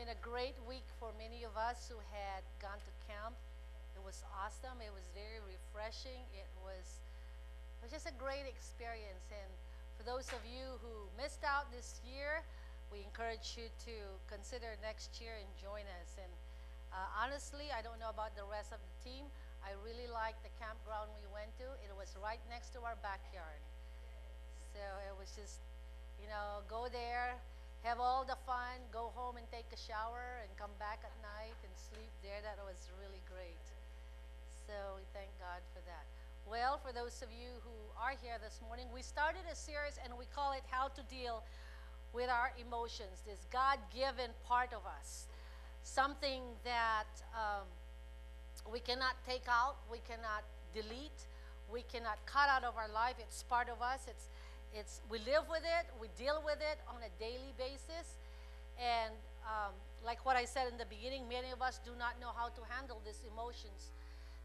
been a great week for many of us who had gone to camp. It was awesome. It was very refreshing. It was just a great experience. And for those of you who missed out this year, we encourage you to consider next year and join us. And honestly, I don't know about the rest of the team. I really liked the campground we went to. It was right next to our backyard. So it was just, go there, have all the fun, go home and take a shower, and come back at night and sleep there. That was really great. So we thank God for that. Well, for those of you who are here this morning, we started a series and we call it How to Deal with Our Emotions, this God-given part of us. Something that we cannot take out, we cannot delete, we cannot cut out of our life. It's part of us. We live with it, we deal with it on a daily basis. And like what I said in the beginning, many of us do not know how to handle these emotions.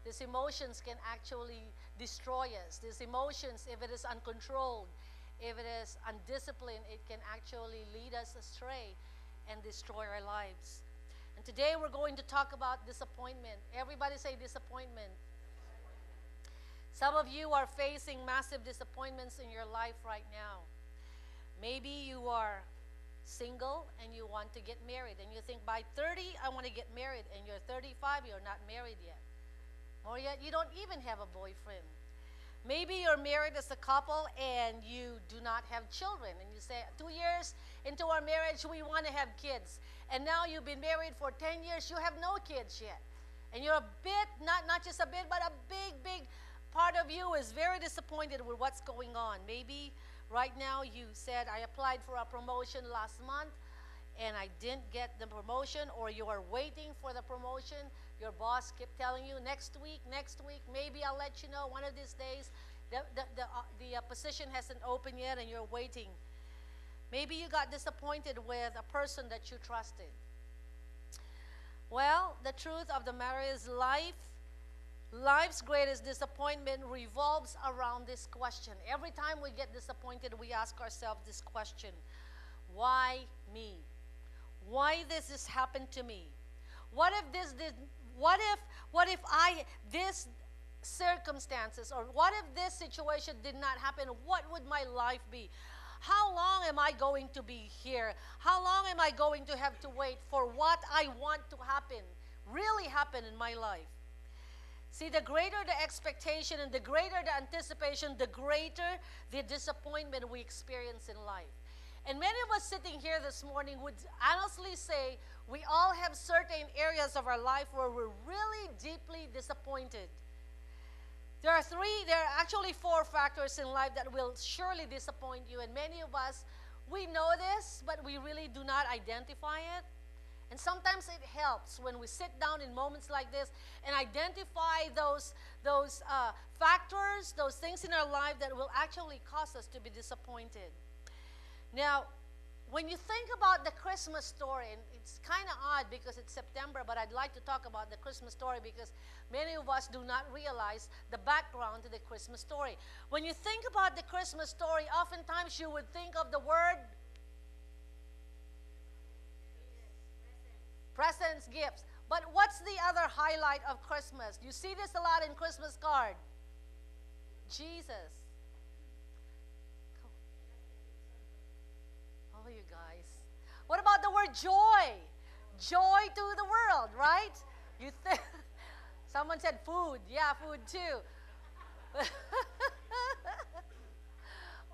These emotions can actually destroy us. These emotions, if it is uncontrolled, if it is undisciplined, it can actually lead us astray and destroy our lives. And today we're going to talk about disappointment. Everybody say disappointment. Some of you are facing massive disappointments in your life right now. Maybe you are single and you want to get married, and you think by 30 I want to get married, and you're 35, you're not married yet. Or yet you don't even have a boyfriend. Maybe you're married as a couple and you do not have children, and you say 2 years into our marriage we want to have kids, and now you've been married for 10 years, you have no kids yet. And you're a bit, not just a bit, but a big part of you is very disappointed with what's going on. Maybe right now you said, I applied for a promotion last month and I didn't get the promotion, or you are waiting for the promotion. Your boss kept telling you next week, maybe I'll let you know one of these days. The position hasn't opened yet and you're waiting. Maybe you got disappointed with a person that you trusted. Well, the truth of the matter is life's greatest disappointment revolves around this question. Every time we get disappointed, we ask ourselves this question: why me? Why this happened to me? What if this circumstances, or what if this situation did not happen? What would my life be? How long am I going to be here? How long am I going to have to wait for what I want to happen, really happen in my life? See, the greater the expectation and the greater the anticipation, the greater the disappointment we experience in life. And many of us sitting here this morning would honestly say we all have certain areas of our life where we're really deeply disappointed. There are actually 4 factors in life that will surely disappoint you. And many of us, we know this, but we really do not identify it. And sometimes it helps when we sit down in moments like this and identify those factors, those things in our life that will actually cause us to be disappointed. Now, when you think about the Christmas story, and it's kind of odd because it's September, but I'd like to talk about the Christmas story because many of us do not realize the background to the Christmas story. When you think about the Christmas story, oftentimes you would think of the word presents, gifts. But what's the other highlight of Christmas? You see this a lot in Christmas card. Jesus. Oh, you guys. What about the word joy? Joy to the world, right? Someone said food. Yeah, food too.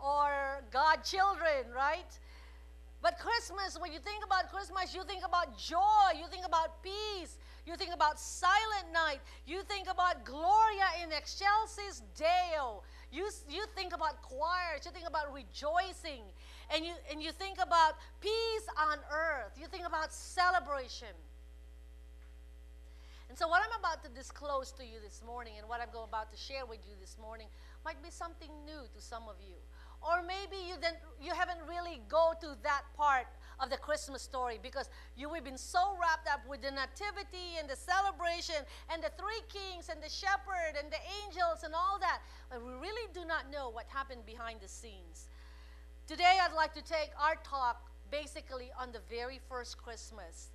Or God children, right? But Christmas, when you think about Christmas, you think about joy, you think about peace, you think about silent night, you think about Gloria in excelsis Deo, you think about choirs, you think about rejoicing, and you think about peace on earth, you think about celebration. And so what I'm about to disclose to you this morning and what I'm about to share with you this morning might be something new to some of you. Or maybe you haven't really go to that part of the Christmas story because we've been so wrapped up with the nativity and the celebration and the 3 kings and the shepherd and the angels and all that. But we really do not know what happened behind the scenes. Today I'd like to take our talk basically on the very first Christmas.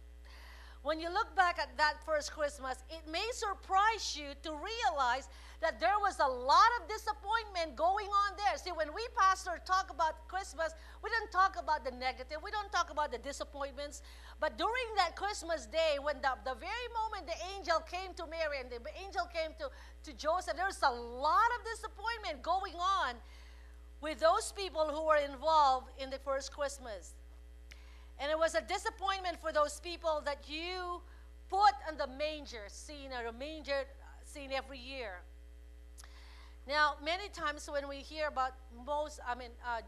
when you look back at that first Christmas, it may surprise you to realize that there was a lot of disappointment going on there. See, when we pastor talk about Christmas, we don't talk about the negative. We don't talk about the disappointments. But during that Christmas day, when the very moment the angel came to Mary and the angel came to Joseph, there was a lot of disappointment going on with those people who were involved in the first Christmas. And it was a disappointment for those people that you put on the manger scene, or a manger scene every year. Now, many times when we hear about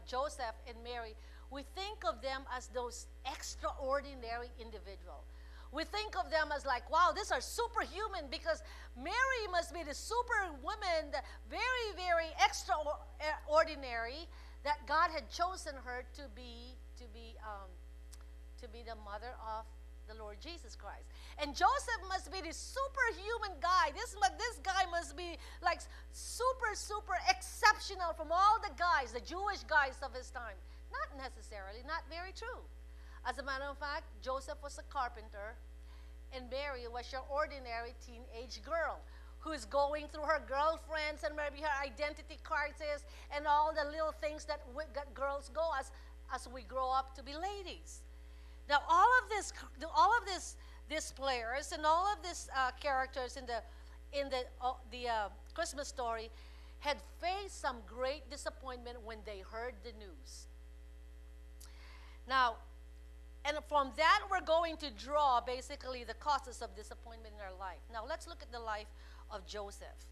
Joseph and Mary, we think of them as those extraordinary individuals. We think of them as like, wow, these are superhuman, because Mary must be the superwoman, the very, very extraordinary, that God had chosen her to be the mother of the Lord Jesus Christ. And Joseph must be the superhuman guy. This guy must be like super exceptional from all the guys, the Jewish guys of his time. Not necessarily, not very true. As a matter of fact, Joseph was a carpenter, and Mary was your ordinary teenage girl who's going through her girlfriends and maybe her identity crisis and all the little things that girls go as we grow up to be ladies. Now, all of these players and all of these characters in the Christmas story had faced some great disappointment when they heard the news. Now, and from that, we're going to draw basically the causes of disappointment in our life. Now, let's look at the life of Joseph.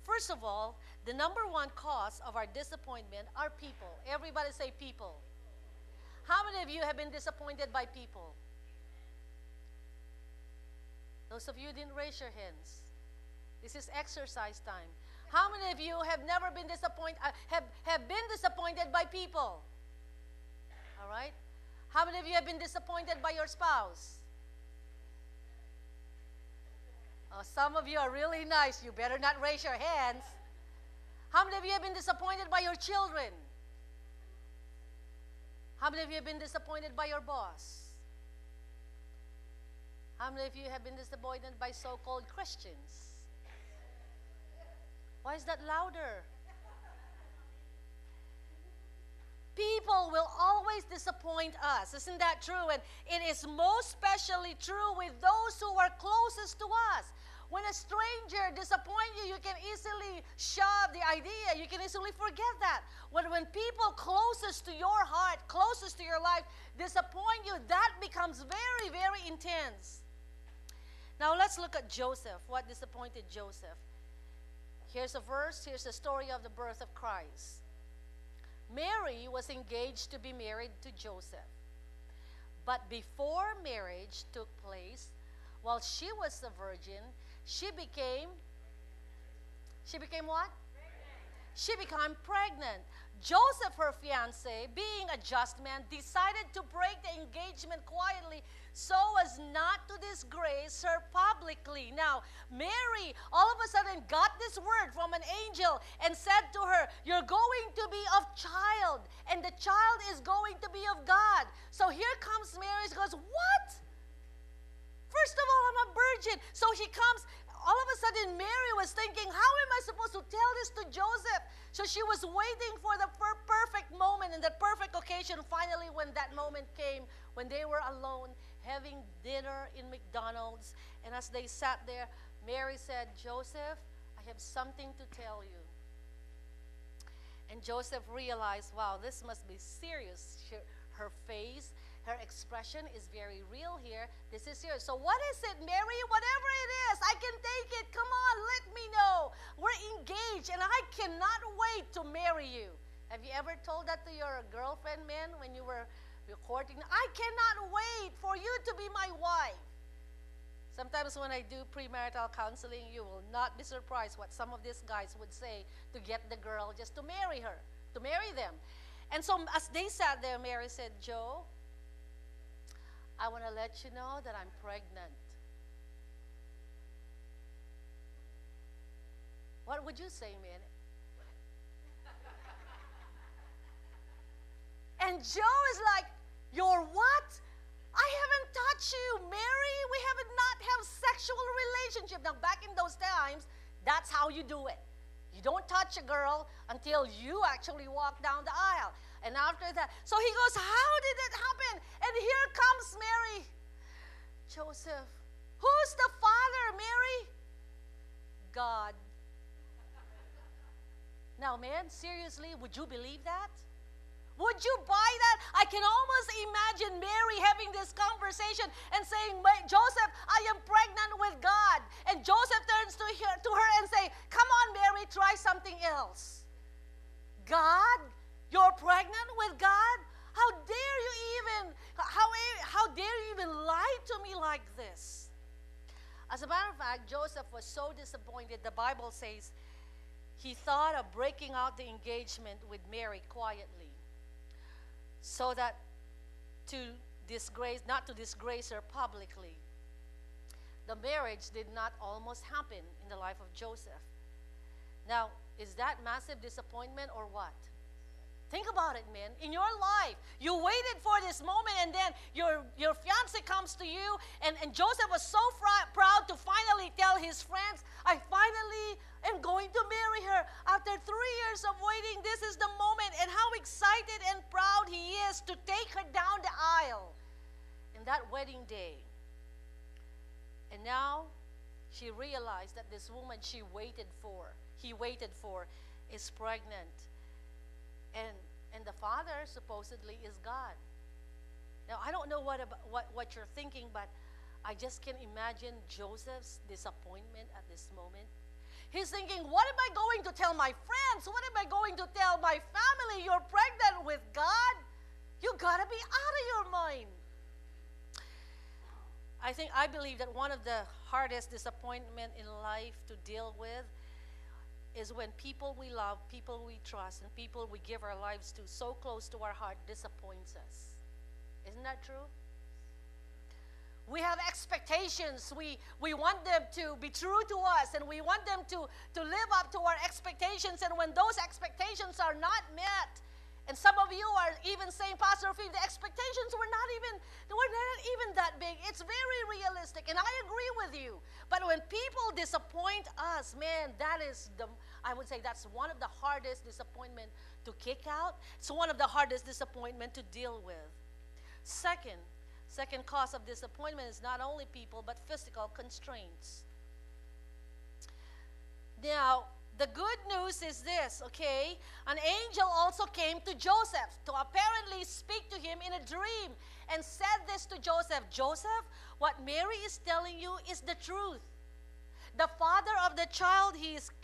First of all, the number one cause of our disappointment are people. Everybody say people. How many of you have been disappointed by people? Those of you didn't raise your hands. This is exercise time. How many of you have never been disappointed, have been disappointed by people? All right? How many of you have been disappointed by your spouse? Oh, some of you are really nice. You better not raise your hands. How many of you have been disappointed by your children? How many of you have been disappointed by your boss? How many of you have been disappointed by so-called Christians? Why is that louder? People will always disappoint us. Isn't that true? And it is most especially true with those who are closest to us. When a stranger disappoints you, you can easily shove the idea. You can easily forget that. When people closest to your heart, closest to your life, disappoint you, that becomes very, very intense. Now let's look at Joseph. What disappointed Joseph? Here's a verse. Here's the story of the birth of Christ. Mary was engaged to be married to Joseph. But before marriage took place, while she was a virgin, she became what? Pregnant. She became pregnant. Joseph, her fiancé, being a just man, decided to break the engagement quietly so as not to disgrace her publicly. Now, Mary all of a sudden got this word from an angel and said to her, you're going to be of child, and the child is going to be of God. So here comes Mary and goes, what? First of all, I'm a virgin. So she comes, all of a sudden Mary was thinking, how am I supposed to tell this to Joseph? So she was waiting for the perfect moment and the perfect occasion. Finally, when that moment came, when they were alone, having dinner in McDonald's, and as they sat there, Mary said, Joseph, I have something to tell you. And Joseph realized, wow, this must be serious. Her face, her expression is very real here. This is serious. So what is it, Mary? Whatever it is, I can take it. Come on, let me know. We're engaged, and I cannot wait to marry you. Have you ever told that to your girlfriend, man, when you were courting? I cannot wait for you to be my wife. Sometimes when I do premarital counseling, you will not be surprised what some of these guys would say to get the girl just to marry her, to marry them. And so as they sat there, Mary said, Joe, I want to let you know that I'm pregnant. What would you say, man? And Joe is like, you're what? I haven't touched you, Mary. We haven't that's how you do it. You don't touch a girl until you actually walk down the aisle. And after that, so he goes, how did it happen? And here comes Mary. Joseph, who's the father, Mary? God. Now, man, seriously, would you believe that? Would you buy that? I can almost imagine Mary having this conversation and saying, Joseph, I am pregnant with God. And Joseph turns to her and say, come on, Mary, try something else. God? You're pregnant with God? How dare you even, how dare you even lie to me like this? As a matter of fact, Joseph was so disappointed, the Bible says, he thought of breaking out the engagement with Mary quietly, so that not to disgrace her publicly. The marriage did not almost happen in the life of Joseph. Now, is that massive disappointment or what? Think about it, man. In your life, you waited for this moment, and then your fiancé comes to you, and Joseph was so proud to finally tell his friends, I finally am going to marry her. After 3 years of waiting, this is the moment, and how excited and proud he is to take her down the aisle in that wedding day. And now she realized that this woman he waited for, is pregnant. And the father supposedly is God. Now, I don't know what you're thinking, but I just can imagine Joseph's disappointment at this moment. He's thinking, what am I going to tell my friends? What am I going to tell my family? You're pregnant with God? You gotta be out of your mind. I believe that one of the hardest disappointment in life to deal with is when people we love, people we trust, and people we give our lives to so close to our heart disappoints us. Isn't that true? We have expectations. We want them to be true to us, and we want them to live up to our expectations. And when those expectations are not met, and some of you are even saying, Pastor Phil, the expectations were not even that big. It's very realistic, and I agree with you. But when people disappoint us, man, I would say that's one of the hardest disappointment to kick out. It's one of the hardest disappointment to deal with. Second cause of disappointment is not only people, but physical constraints. Now, the good news is this, okay? An angel also came to Joseph to apparently speak to him in a dream and said this to Joseph, Joseph, what Mary is telling you is the truth. The father of the child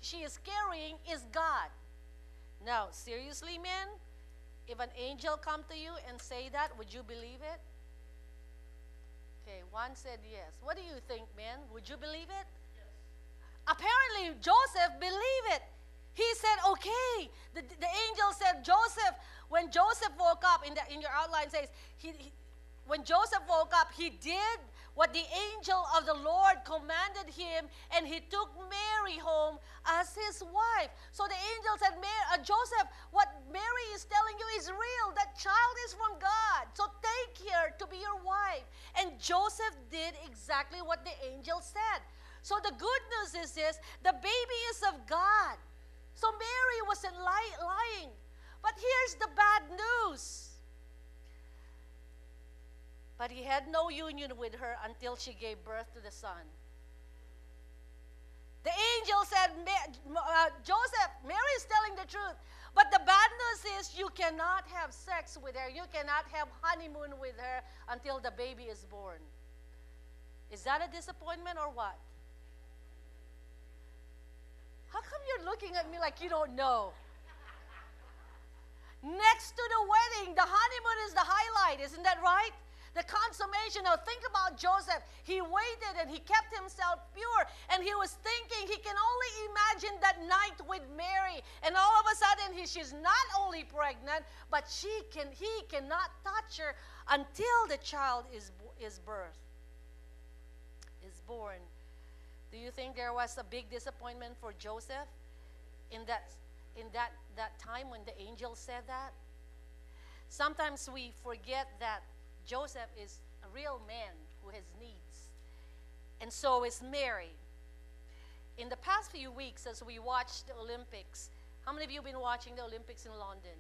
she is carrying is God. Now, seriously, men, if an angel come to you and say that, would you believe it? Okay, one said yes. What do you think, men? Would you believe it? Apparently, Joseph believed it. He said, okay. The angel said, Joseph, when Joseph woke up, in your outline says, when Joseph woke up, he did what the angel of the Lord commanded him, and he took Mary home as his wife. So the angel said, Joseph, what Mary is telling you is real. That child is from God. So take her to be your wife. And Joseph did exactly what the angel said. So the good news is this, the baby is of God. So Mary wasn't lying. But here's the bad news. But he had no union with her until she gave birth to the son. The angel said, Joseph, Mary is telling the truth. But the bad news is you cannot have sex with her. You cannot have honeymoon with her until the baby is born. Is that a disappointment or what? How come you're looking at me like you don't know? Next to the wedding, the honeymoon is the highlight. Isn't that right? The consummation. Now think about Joseph. He waited and he kept himself pure. And he was thinking he can only imagine that night with Mary. And all of a sudden she's not only pregnant, but he cannot touch her until the child is born. Do you think there was a big disappointment for Joseph in that time when the angel said that? Sometimes we forget that Joseph is a real man who has needs. And so is Mary. In the past few weeks, as we watched the Olympics, how many of you have been watching the Olympics in London?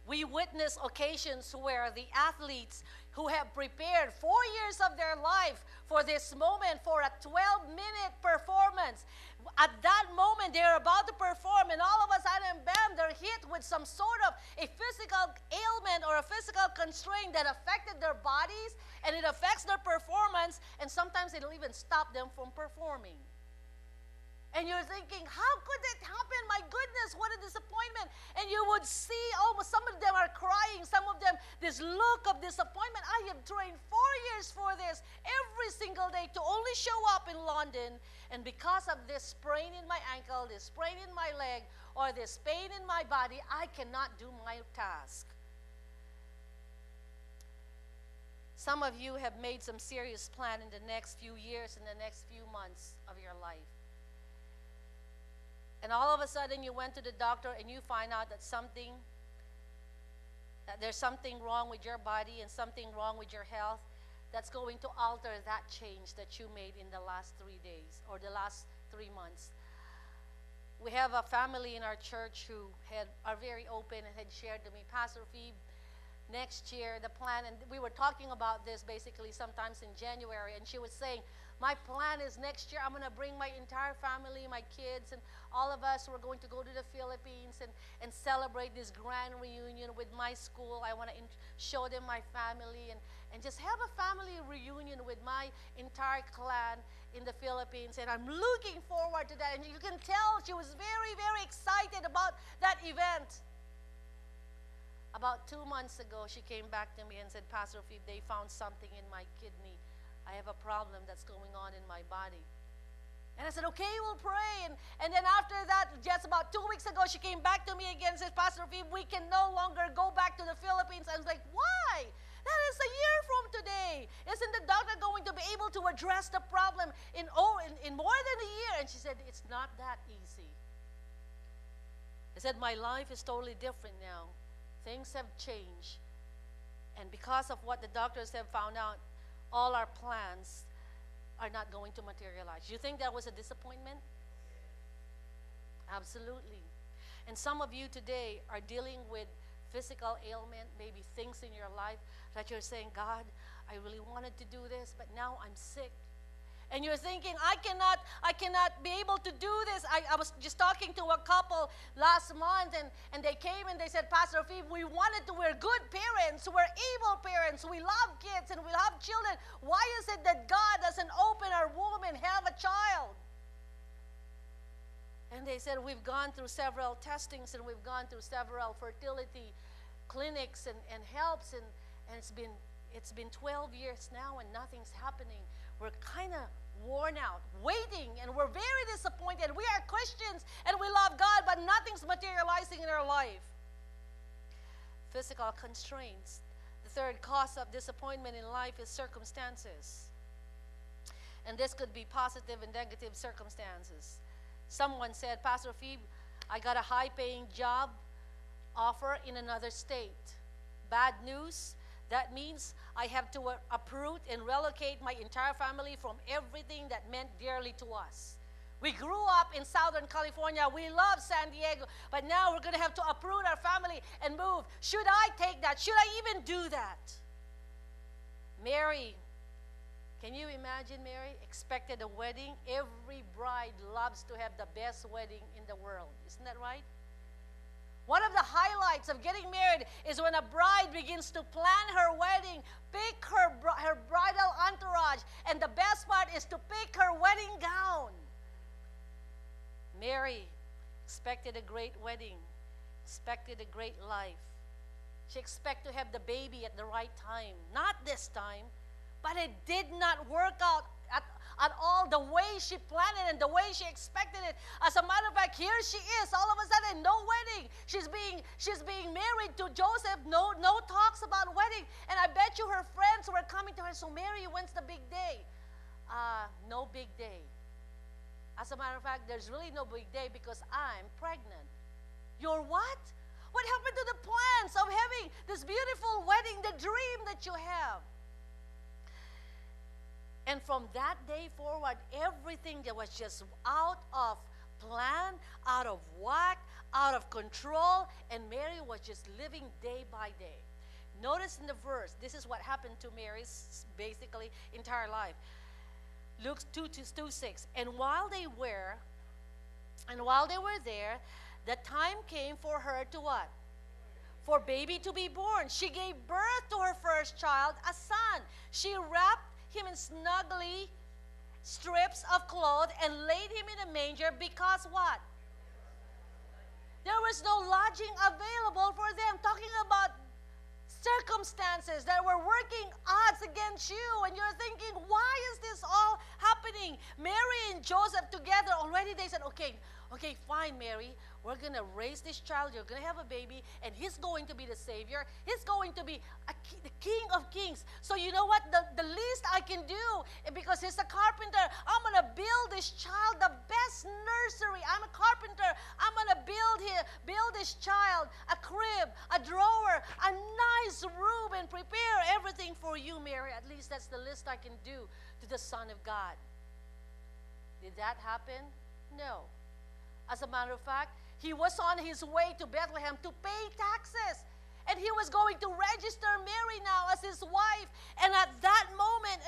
We witness occasions where the athletes who have prepared 4 years of their life for this moment, for a 12-minute performance, at that moment they're about to perform, and all of a sudden, bam, they're hit with some sort of a physical ailment or a physical constraint that affected their bodies, and it affects their performance, and sometimes it'll even stop them from performing. And you're thinking, how could it happen? My goodness, what a disappointment. And you would see almost some of them are crying, some of them this look of disappointment. I have trained 4 years for this every single day to only show up in London. And because of this sprain in my ankle, this sprain in my leg, or this pain in my body, I cannot do my task. Some of you have made some serious plan in the next few years, in the next few months of your life. And all of a sudden you went to the doctor and you find out that there's something wrong with your body and something wrong with your health that's going to alter that change that you made in the last 3 days or the last 3 months. We have a family in our church who are very open and had shared to me, Pastor Phoebe, next year the plan, and we were talking about this basically sometimes in January, and she was saying, my plan is next year I'm going to bring my entire family, my kids, and all of us, we're going to go to the Philippines and celebrate this grand reunion with my school. I want to show them my family and just have a family reunion with my entire clan in the Philippines. And I'm looking forward to that. And you can tell she was very, very excited about that event. About 2 months ago, she came back to me and said, Pastor Phoebe, they found something in my kidney. I have a problem that's going on in my body. And I said, okay, we'll pray. And then after that, just about 2 weeks ago, she came back to me again and said, Pastor Phoebe, we can no longer go back to the Philippines. I was like, why? That is a year from today. Isn't the doctor going to be able to address the problem in more than a year? And she said, it's not that easy. I said, my life is totally different now. Things have changed. And because of what the doctors have found out, all our plans are not going to materialize. You think that was a disappointment? Absolutely. And some of you today are dealing with physical ailment, maybe things in your life that you're saying, God, I really wanted to do this, but now I'm sick. And you're thinking, I cannot be able to do this. I was just talking to a couple last month, and they came and they said, Pastor Phoebe, we're good parents, we're able parents, we love kids and we love children. Why is it that God doesn't open our womb and have a child? And they said, we've gone through several testings and we've gone through several fertility clinics and helps, and it's been 12 years now and nothing's happening. We're kind of worn out, waiting, and we're very disappointed. We are Christians, and we love God, but nothing's materializing in our life. Physical constraints. The third cause of disappointment in life is circumstances. And this could be positive and negative circumstances. Someone said, Pastor Phoebe, I got a high-paying job offer in another state. Bad news. That means I have to uproot and relocate my entire family from everything that meant dearly to us. We grew up in Southern California. We love San Diego. But now we're going to have to uproot our family and move. Should I take that? Should I even do that? Mary, can you imagine Mary expected a wedding? Every bride loves to have the best wedding in the world. Isn't that right? One of the highlights of getting married is when a bride begins to plan her wedding, pick her bridal entourage, and the best part is to pick her wedding gown. Mary expected a great wedding, expected a great life. She expected to have the baby at the right time. Not this time, but it did not work out at all the way she planned it and the way she expected it. As a matter of fact, here she is, all of a sudden, no wedding. She's being married to Joseph, no talks about wedding. And I bet you her friends were coming to her, so Mary, when's the big day? No big day. As a matter of fact, there's really no big day because I'm pregnant. You're what? What happened to the plans of having this beautiful wedding, the dream that you have? And from that day forward, everything that was just out of plan, out of whack, out of control, and Mary was just living day by day. Notice in the verse, this is what happened to Mary's basically entire life. Luke 2:6. And while they were there, the time came for her to what? For baby to be born. She gave birth to her first child, a son. She wrapped him in snuggly strips of cloth and laid him in a manger because what? There was no lodging available for them. Talking about circumstances that were working odds against you, and you're thinking, why is this all happening? Mary and Joseph together already, they said, okay, fine, Mary, we're going to raise this child, you're going to have a baby, and he's going to be the Savior. He's going to be the King of Kings. So you know what? The least I can do, because he's a carpenter, I'm going to build this child the best nursery. I'm a carpenter. I'm going to build this child a crib, a drawer, a nice room, and prepare everything for you, Mary. At least that's the least I can do to the Son of God. Did that happen? No. As a matter of fact, he was on his way to Bethlehem to pay taxes. And he was going to register Mary now as his wife. And at that moment,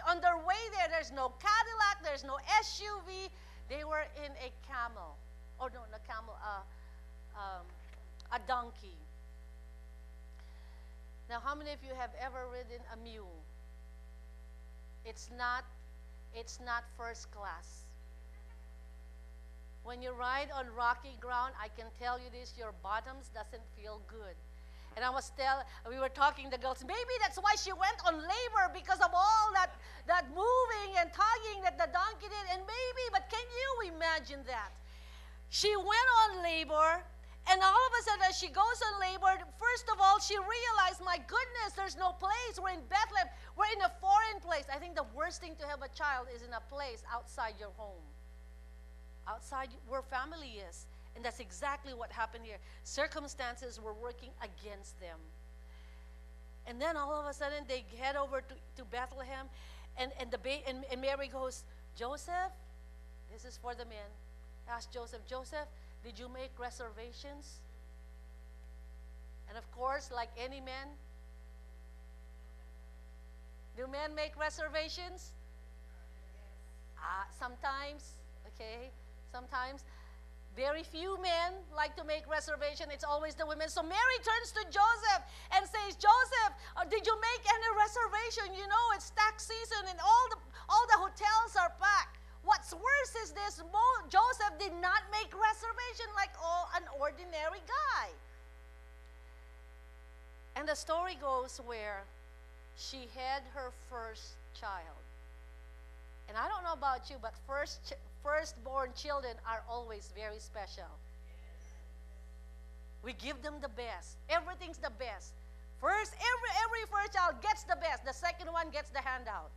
on their way there, there's no Cadillac, there's no SUV. They were in a camel. Or no, not camel, a donkey. Now, how many of you have ever ridden a mule? It's not first class. When you ride on rocky ground, I can tell you this, your bottoms doesn't feel good. And we were talking to the girls, maybe that's why she went on labor, because of all that moving and tugging that the donkey did. And maybe, but can you imagine that? She went on labor, and all of a sudden as she goes on labor, first of all, she realized, my goodness, there's no place. We're in Bethlehem. We're in a foreign place. I think the worst thing to have a child is in a place outside your home, outside where family is. And that's exactly what happened here. Circumstances were working against them. And then all of a sudden they head over to Bethlehem, and Mary goes, Joseph, this is for the men. Ask Joseph, did you make reservations? And of course, like any man, do men make reservations? Sometimes, okay, sometimes. Very few men like to make reservation. It's always the women. So Mary turns to Joseph and says, Joseph, did you make any reservation? You know, it's tax season and all the hotels are packed. What's worse is this, Joseph did not make reservation like an ordinary guy. And the story goes where she had her first child. And I don't know about you, but firstborn children are always very special. We give them the best. Everything's the best. Every first child gets the best. The second one gets the handout.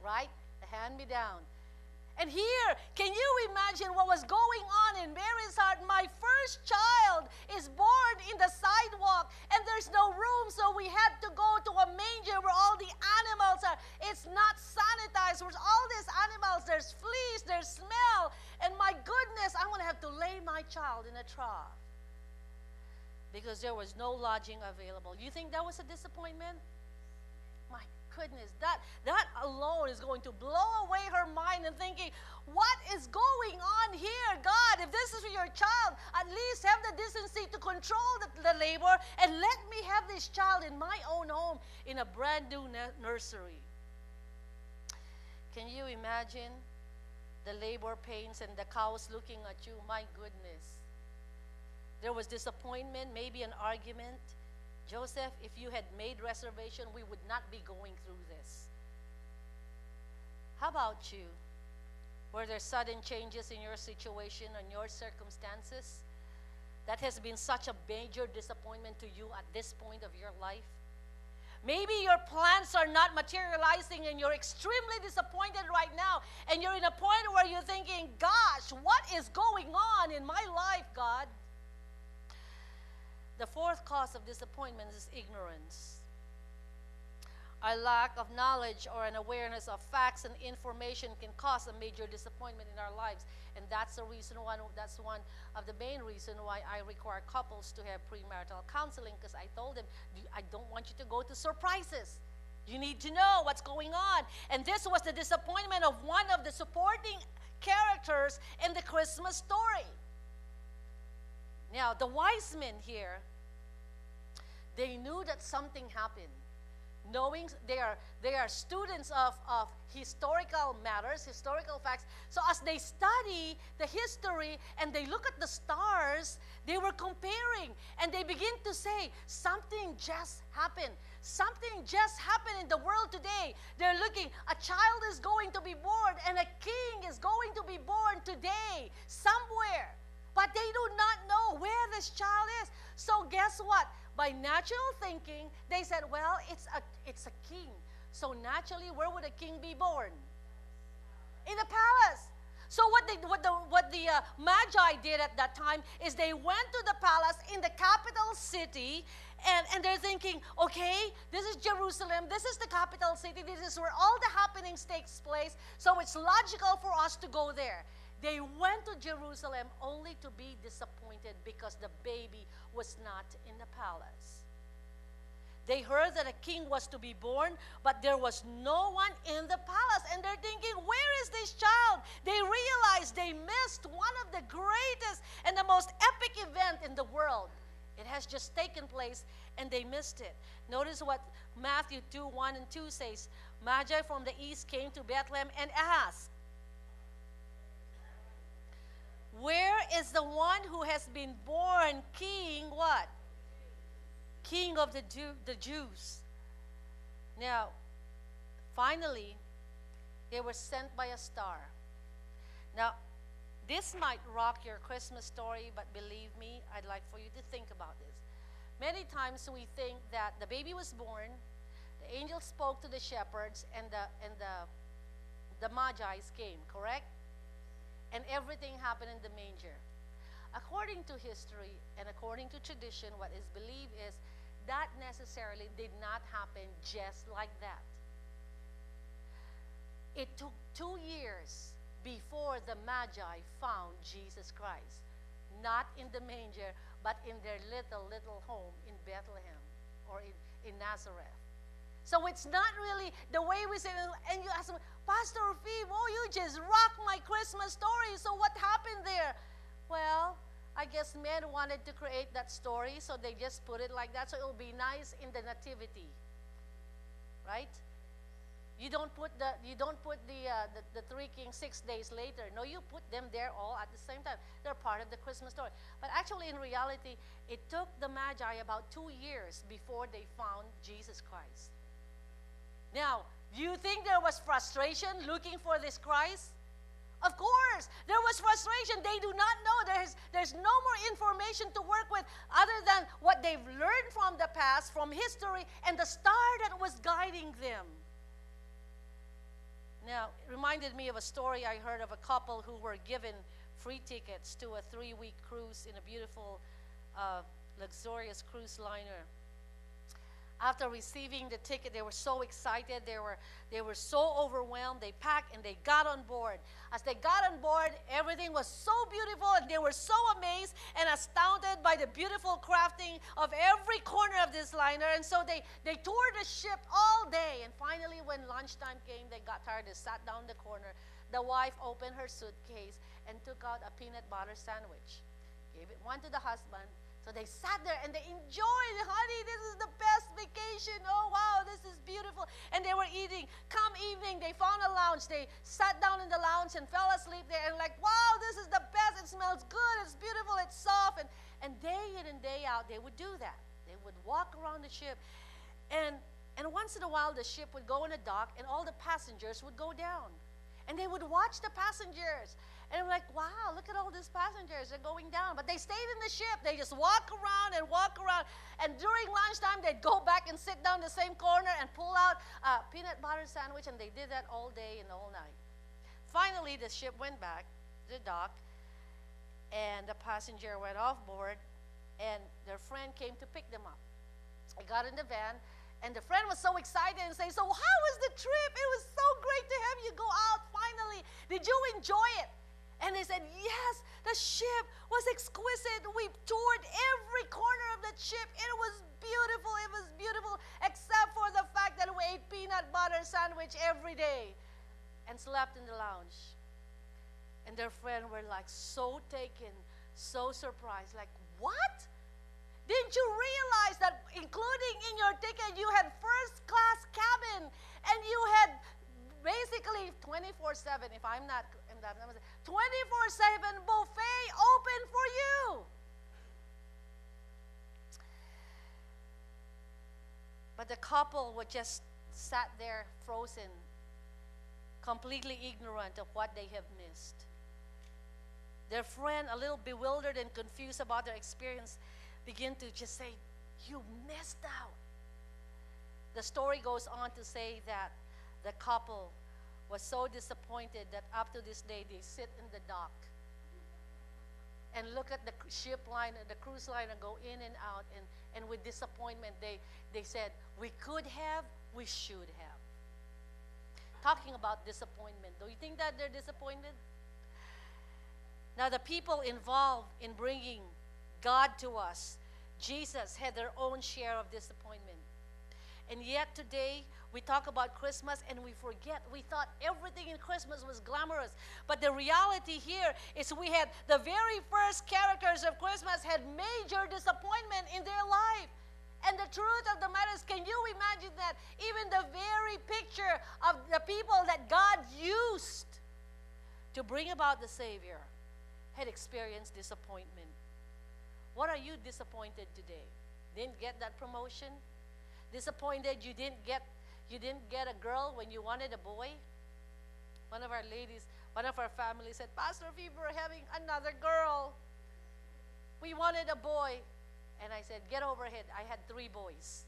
Right? The hand-me-down. And here, can you imagine what was going on in Mary's heart? My first child is born in the sidewalk, and there's no room, so we had to go to a manger where all the animals are. It's not sanitized. There's all these animals. There's fleas. There's smell. And my goodness, I'm going to have to lay my child in a trough because there was no lodging available. You think that was a disappointment? My goodness, that alone is going to blow away her mind and thinking, what is going on here? God, if this is for your child, at least have the decency to control the labor and let me have this child in my own home in a brand new nursery. Can you imagine the labor pains and the cows looking at you? My goodness. There was disappointment, maybe an argument. Joseph, if you had made reservation, we would not be going through this. How about you? Were there sudden changes in your situation and your circumstances that has been such a major disappointment to you at this point of your life? Maybe your plans are not materializing and you're extremely disappointed right now, and you're in a point where you're thinking, gosh, what is going on in my life, God? The fourth cause of disappointment is ignorance. Our lack of knowledge or an awareness of facts and information can cause a major disappointment in our lives. And that's that's one of the main reason why I require couples to have premarital counseling, because I told them, I don't want you to go to surprises. You need to know what's going on. And this was the disappointment of one of the supporting characters in the Christmas story. Now, the wise men here, they knew that something happened. Knowing they are students of historical matters, historical facts. So as they study the history and they look at the stars, they were comparing and they begin to say, something just happened. Something just happened in the world today. They're looking, a child is going to be born and a king is going to be born today somewhere. But they do not know where this child is. So guess what? By natural thinking, they said, well, it's a king. So naturally, where would a king be born? In a palace. So what the Magi did at that time is they went to the palace in the capital city, and they're thinking, okay, this is Jerusalem, this is the capital city, this is where all the happenings takes place, so it's logical for us to go there. They went to Jerusalem only to be disappointed because the baby was not in the palace. They heard that a king was to be born, but there was no one in the palace. And they're thinking, where is this child? They realized they missed one of the greatest and the most epic event in the world. It has just taken place, and they missed it. Notice what Matthew 2:1-2 says. Magi from the east came to Bethlehem and asked, where is the one who has been born king, what? King of the Jews. Now, finally, they were sent by a star. Now, this might rock your Christmas story, but believe me, I'd like for you to think about this. Many times we think that the baby was born, the angel spoke to the shepherds, and the Magi's came, correct? And everything happened in the manger. According to history and according to tradition, what is believed is that necessarily did not happen just like that. It took 2 years before the Magi found Jesus Christ. Not in the manger, but in their little home in Bethlehem or in Nazareth. So it's not really the way we say, and you ask me, Pastor Phoebe, oh, you just rocked my Christmas story. So what happened there? Well, I guess men wanted to create that story, so they just put it like that, so it will be nice in the nativity, right? You don't put the three kings 6 days later. No, you put them there all at the same time. They're part of the Christmas story. But actually, in reality, it took the Magi about 2 years before they found Jesus Christ. Now, do you think there was frustration looking for this Christ? Of course, there was frustration. They do not know. There's no more information to work with other than what they've learned from the past, from history, and the star that was guiding them. Now, it reminded me of a story I heard of a couple who were given free tickets to a 3-week cruise in a beautiful, luxurious cruise liner. After receiving the ticket, they were so excited. They were so overwhelmed. They packed and they got on board. As they got on board, everything was so beautiful, and they were so amazed and astounded by the beautiful crafting of every corner of this liner. And so they toured the ship all day. And finally, when lunchtime came, they got tired. They sat down in the corner. The wife opened her suitcase and took out a peanut butter sandwich. Gave it one to the husband. So they sat there and they enjoyed, honey, this is the best vacation. Oh, wow, this is beautiful. And they were eating. Come evening, they found a lounge. They sat down in the lounge and fell asleep there and like, wow, this is the best. It smells good. It's beautiful. It's soft. And day in and day out, they would do that. They would walk around the ship. And once in a while, the ship would go in a dock and all the passengers would go down. And they would watch the passengers. And I'm like, wow, look at all these passengers. They're going down. But they stayed in the ship. They just walk around and walk around. And during lunchtime, they'd go back and sit down in the same corner and pull out a peanut butter sandwich. And they did that all day and all night. Finally, the ship went back to the dock. And the passenger went off board. And their friend came to pick them up. They got in the van. And the friend was so excited and saying, so how was the trip? It was so great to have you go out finally. Did you enjoy it? And they said, yes, the ship was exquisite. We toured every corner of the ship. It was beautiful. It was beautiful, except for the fact that we ate peanut butter sandwich every day and slept in the lounge. And their friend were like so taken, so surprised, like, what? Didn't you realize that including in your ticket, you had first class cabin and you had basically 24/7, if I'm not, 24/7 buffet open for you. But the couple were just sat there frozen, completely ignorant of what they have missed. Their friend, a little bewildered and confused about their experience, began to just say, you missed out. The story goes on to say that the couple was so disappointed that up to this day they sit in the dock and look at the ship line, the cruise line, and go in and out, and with disappointment they said, we could have, we should have. Talking about disappointment, do you think that they're disappointed? Now the people involved in bringing God to us, Jesus, had their own share of disappointment. And yet today, we talk about Christmas and we forget. We thought everything in Christmas was glamorous. But the reality here is we had the very first characters of Christmas had major disappointment in their life. And the truth of the matter is, can you imagine that even the very picture of the people that God used to bring about the Savior had experienced disappointment? What are you disappointed today? Didn't get that promotion? Disappointed you didn't get a girl when you wanted a boy? One of our ladies, one of our families said, Pastor Phoebe, we're having another girl. We wanted a boy. And I said, get over it. I had 3 boys.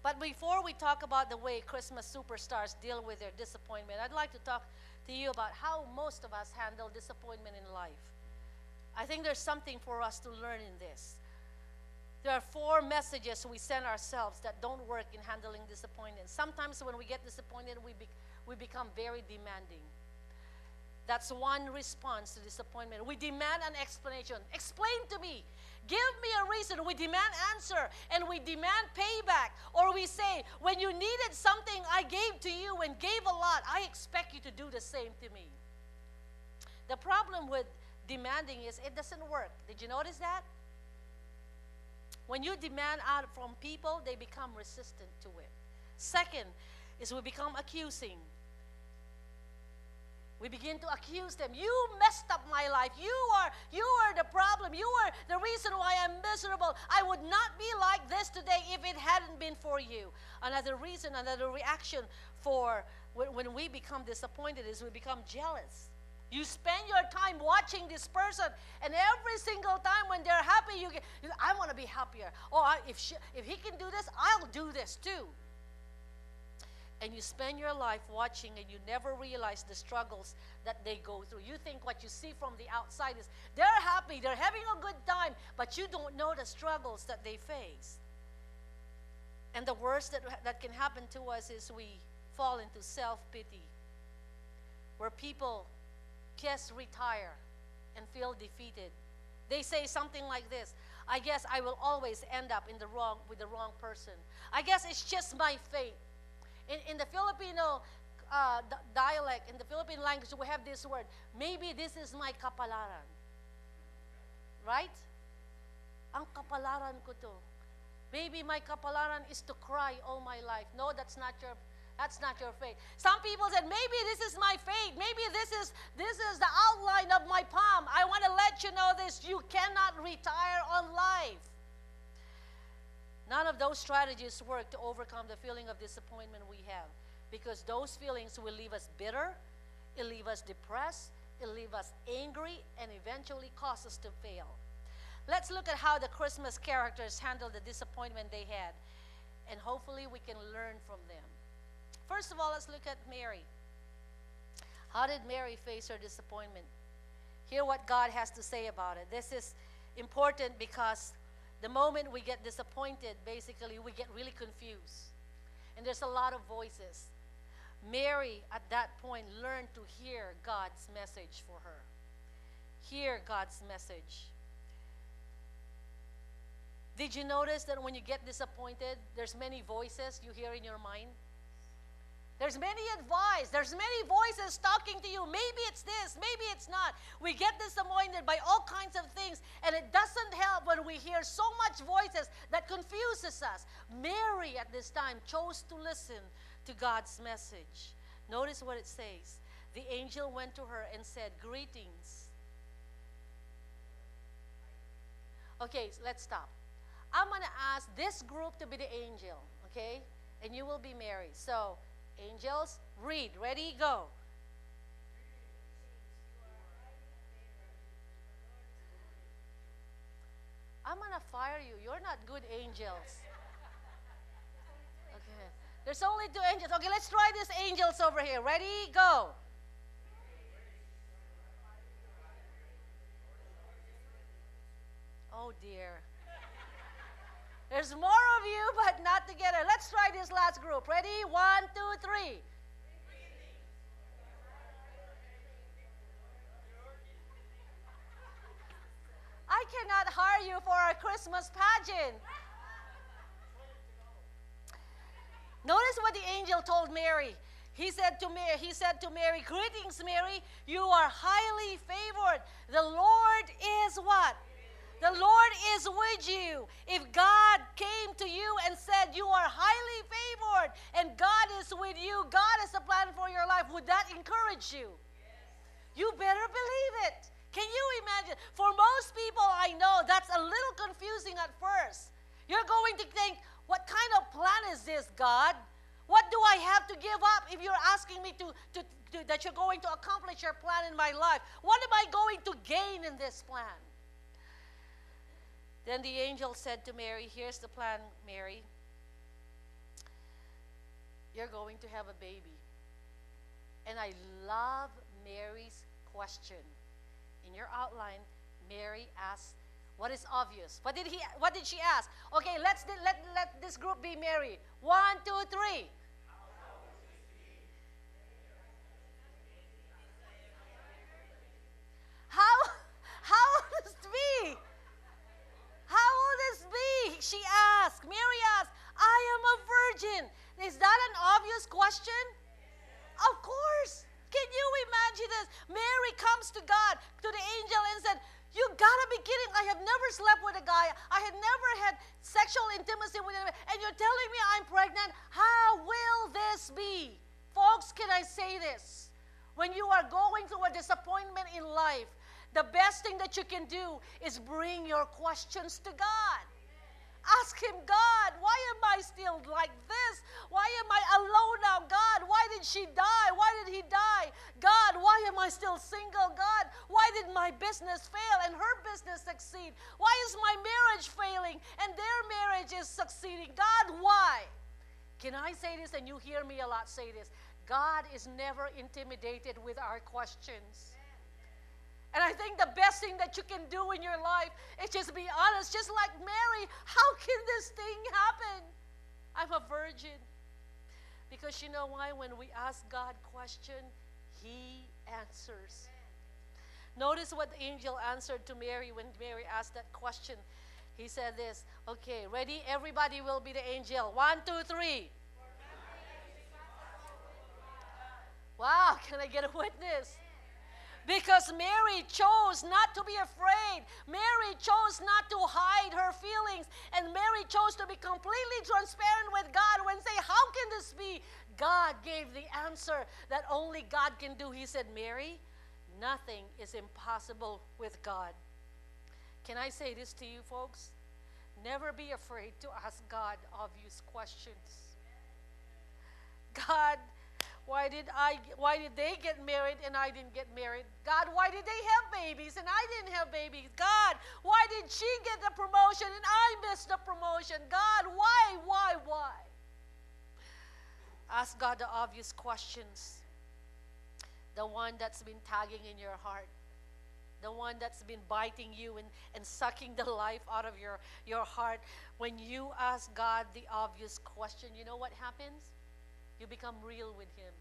But before we talk about the way Christmas superstars deal with their disappointment, I'd like to talk to you about how most of us handle disappointment in life. I think there's something for us to learn in this. There are 4 messages we send ourselves that don't work in handling disappointment. Sometimes when we get disappointed, we become very demanding. That's one response to disappointment. We demand an explanation. Explain to me. Give me a reason. We demand answer and we demand payback. Or we say, when you needed something I gave to you and gave a lot, I expect you to do the same to me. The problem with demanding is it doesn't work. Did you notice that? When you demand out from people, they become resistant to it. Second is we become accusing. We begin to accuse them. You messed up my life. You are the problem. You are the reason why I'm miserable. I would not be like this today if it hadn't been for you. Another reason, another reaction for when we become disappointed is we become jealous. You spend your time watching this person, and every single time when they're happy, I want to be happier. Or if he can do this, I'll do this too. And you spend your life watching and you never realize the struggles that they go through. You think what you see from the outside is they're happy, they're having a good time, but you don't know the struggles that they face. And the worst that can happen to us is we fall into self-pity, where people just retire and feel defeated. They say something like this, I guess I will always end up with the wrong person. I guess it's just my fate. In the Filipino dialect, in the Philippine language, we have this word, maybe this is my kapalaran. Right? Ang kapalaran ko to. Maybe my kapalaran is to cry all my life. No, that's not your fate. Some people said, maybe this is my fate. Maybe this is the outline of my palm. I want to let you know this. You cannot retire on life. None of those strategies work to overcome the feeling of disappointment we have, because those feelings will leave us bitter, it'll leave us depressed, it'll leave us angry, and eventually cause us to fail. Let's look at how the Christmas characters handled the disappointment they had, and hopefully we can learn from them. First of all, let's look at Mary. How did Mary face her disappointment? Hear what God has to say about it. This is important because The moment we get disappointed, basically, we get really confused. And there's a lot of voices. Mary, at that point, learned to hear God's message for her. Hear God's message. Did you notice that when you get disappointed, there's many voices you hear in your mind? There's many advice. There's many voices talking to you. Maybe it's this. Maybe it's not. We get disappointed by all kinds of things, and it doesn't help when we hear so much voices that confuses us. Mary at this time chose to listen to God's message. Notice what it says. The angel went to her and said, "Greetings." Okay, so let's stop. I'm going to ask this group to be the angel, okay? And you will be Mary. So, angels, read. Ready, go. I'm going to fire you. You're not good angels. Okay. There's only 2 angels. Okay, let's try these angels over here. Ready, go. Oh, dear. There's more of you, but not together. Let's try this last group. Ready? 1, 2, 3. I cannot hire you for our Christmas pageant. Notice what the angel told Mary. He said to Mary, "Greetings, Mary. You are highly favored. The Lord is what? The Lord is with you." If God came to you and said you are highly favored and God is with you, God has a plan for your life, would that encourage you? Yes. You better believe it. Can you imagine? For most people I know, that's a little confusing at first. You're going to think, what kind of plan is this, God? What do I have to give up if you're asking me that you're going to accomplish your plan in my life? What am I going to gain in this plan? Then the angel said to Mary, "Here's the plan, Mary. You're going to have a baby." And I love Mary's question. In your outline, Mary asked, what is obvious? What did she ask? Okay, let this group be Mary. 1, 2, 3. How will this be? How will this be? She asked. Mary asked, "I am a virgin." Is that an obvious question? Of course. Can you imagine this? Mary comes to God, to the angel, and said, "You gotta be kidding. I have never slept with a guy. I had never had sexual intimacy with him. And you're telling me I'm pregnant? How will this be?" Folks, can I say this? When you are going through a disappointment in life, the best thing that you can do is bring your questions to God. Ask Him, "God, why am I still like this? Why am I alone now? God, why did she die? Why did he die? God, why am I still single? God, why did my business fail and her business succeed? Why is my marriage failing and their marriage is succeeding? God, why?" Can I say this, and you hear me a lot say this? God is never intimidated with our questions. And I think the best thing that you can do in your life is just be honest. Just like Mary, how can this thing happen? I'm a virgin. Because you know why? When we ask God question, He answers. Notice what the angel answered to Mary when Mary asked that question. He said this. Okay, ready? Everybody will be the angel. 1, 2, 3. Wow, can I get a witness? Because Mary chose not to be afraid. Mary chose not to hide her feelings. And Mary chose to be completely transparent with God when say, "How can this be?" God gave the answer that only God can do. He said, "Mary, nothing is impossible with God." Can I say this to you, folks? Never be afraid to ask God obvious questions. God, why did they get married and I didn't get married? God, why did they have babies and I didn't have babies? God, why did she get the promotion and I missed the promotion? God, why? Ask God the obvious questions. The one that's been tagging in your heart. the one that's been biting you and sucking the life out of your heart. When you ask God the obvious question, you know what happens? You become real with Him.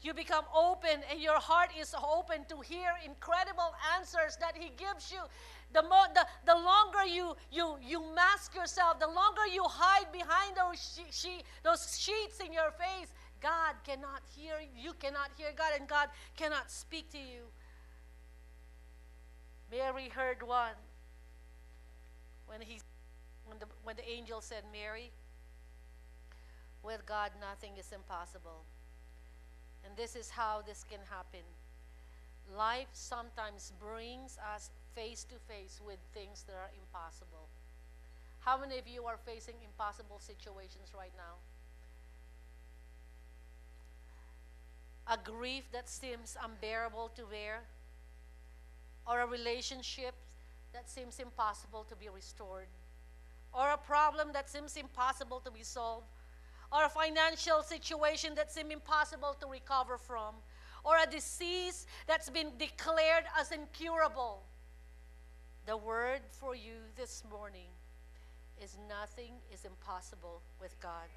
You become open, and your heart is open to hear incredible answers that He gives you. The longer you mask yourself, the longer you hide behind those sheets in your face, God cannot hear you. Cannot hear God, and God cannot speak to you. Mary heard one when the angel said, Mary, with God nothing is impossible. And this is how this can happen. Life sometimes brings us face to face with things that are impossible. How many of you are facing impossible situations right now? A grief that seems unbearable to bear, or a relationship that seems impossible to be restored, or a problem that seems impossible to be solved, or a financial situation that seems impossible to recover from, or a disease that's been declared as incurable. The word for you this morning is nothing is impossible with God.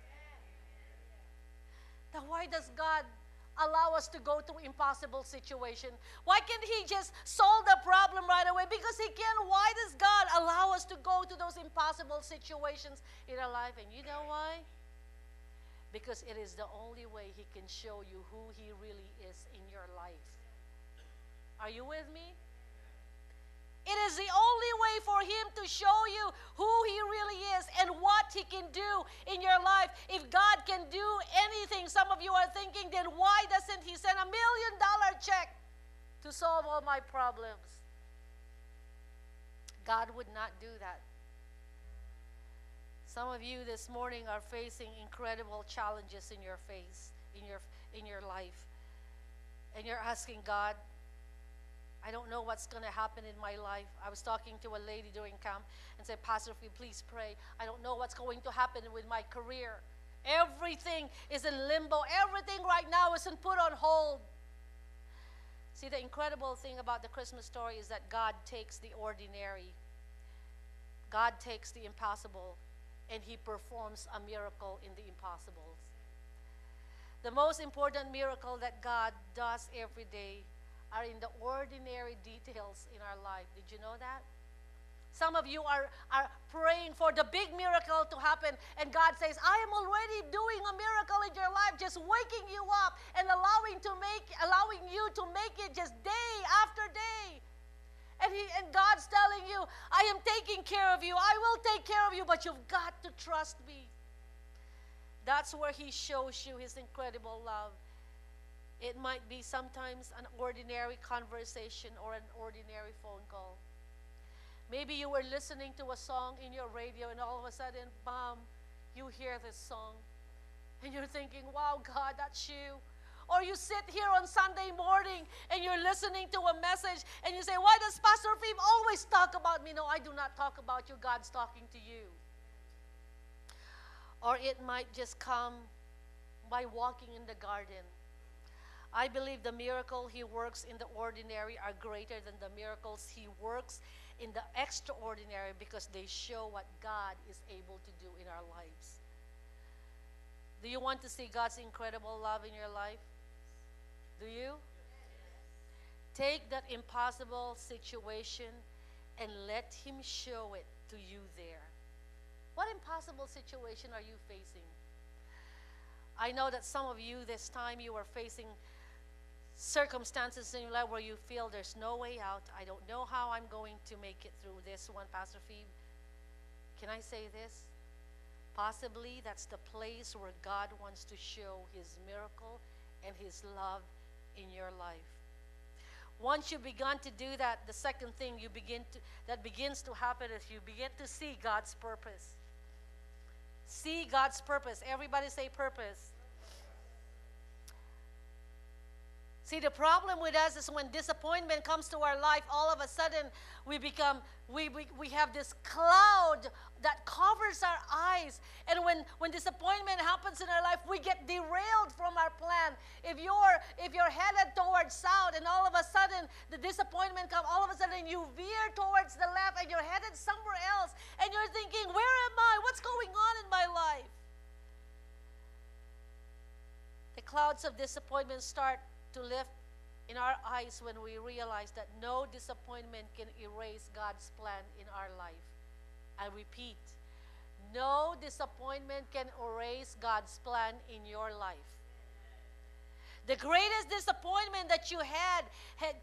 Now, why does God allow us to go through impossible situation? Why can't He just solve the problem right away? Because He can. Why does God allow us to go to those impossible situations in our life? And you know why? Because it is the only way He can show you who He really is in your life. Are you with me? It is the only way for Him to show you who He really is and what He can do in your life. If God can do anything, some of you are thinking, then why doesn't He send $1 million check to solve all my problems? God would not do that. Some of you this morning are facing incredible challenges in your in your life. And you're asking God, I don't know what's going to happen in my life. I was talking to a lady during camp and said, Pastor, if you please pray. I don't know what's going to happen with my career. Everything is in limbo. Everything right now is put on hold. See, the incredible thing about the Christmas story is that God takes the ordinary. God takes the impossible, and He performs a miracle in the impossibles. The most important miracle that God does every day are in the ordinary details in our life. Did you know that? Some of you are praying for the big miracle to happen, and God says, I am already doing a miracle in your life, just waking you up and allowing you to make it just day after day. And God's telling you, I am taking care of you. I will take care of you, but you've got to trust me. That's where He shows you His incredible love. It might be sometimes an ordinary conversation or an ordinary phone call. Maybe you were listening to a song in your radio, and all of a sudden, bam, you hear this song. And you're thinking, wow, God, that's you. Or you sit here on Sunday morning and you're listening to a message and you say, why does Pastor Phoebe always talk about me? No, I do not talk about you. God's talking to you. Or it might just come by walking in the garden. I believe the miracle He works in the ordinary are greater than the miracles He works in the extraordinary, because they show what God is able to do in our lives. Do you want to see God's incredible love in your life? Do you? Take that impossible situation and let Him show it to you there. What impossible situation are you facing? I know that some of you this time you are facing circumstances in your life where you feel there's no way out. I don't know how I'm going to make it through this one, Pastor Phoebe. Can I say this? Possibly that's the place where God wants to show His miracle and His love in your life. Once you begin to do that, the second thing that begins to happen is you begin to see God's purpose. See God's purpose. Everybody say purpose. See, the problem with us is when disappointment comes to our life, all of a sudden we have this cloud that covers our eyes. And when disappointment happens in our life, we get derailed from our plan. If you're headed towards south and all of a sudden the disappointment comes, all of a sudden you veer towards the left and you're headed somewhere else and you're thinking, where am I? What's going on in my life? The clouds of disappointment start to lift in our eyes when we realize that no disappointment can erase God's plan in our life. I repeat, no disappointment can erase God's plan in your life. The greatest disappointment that you had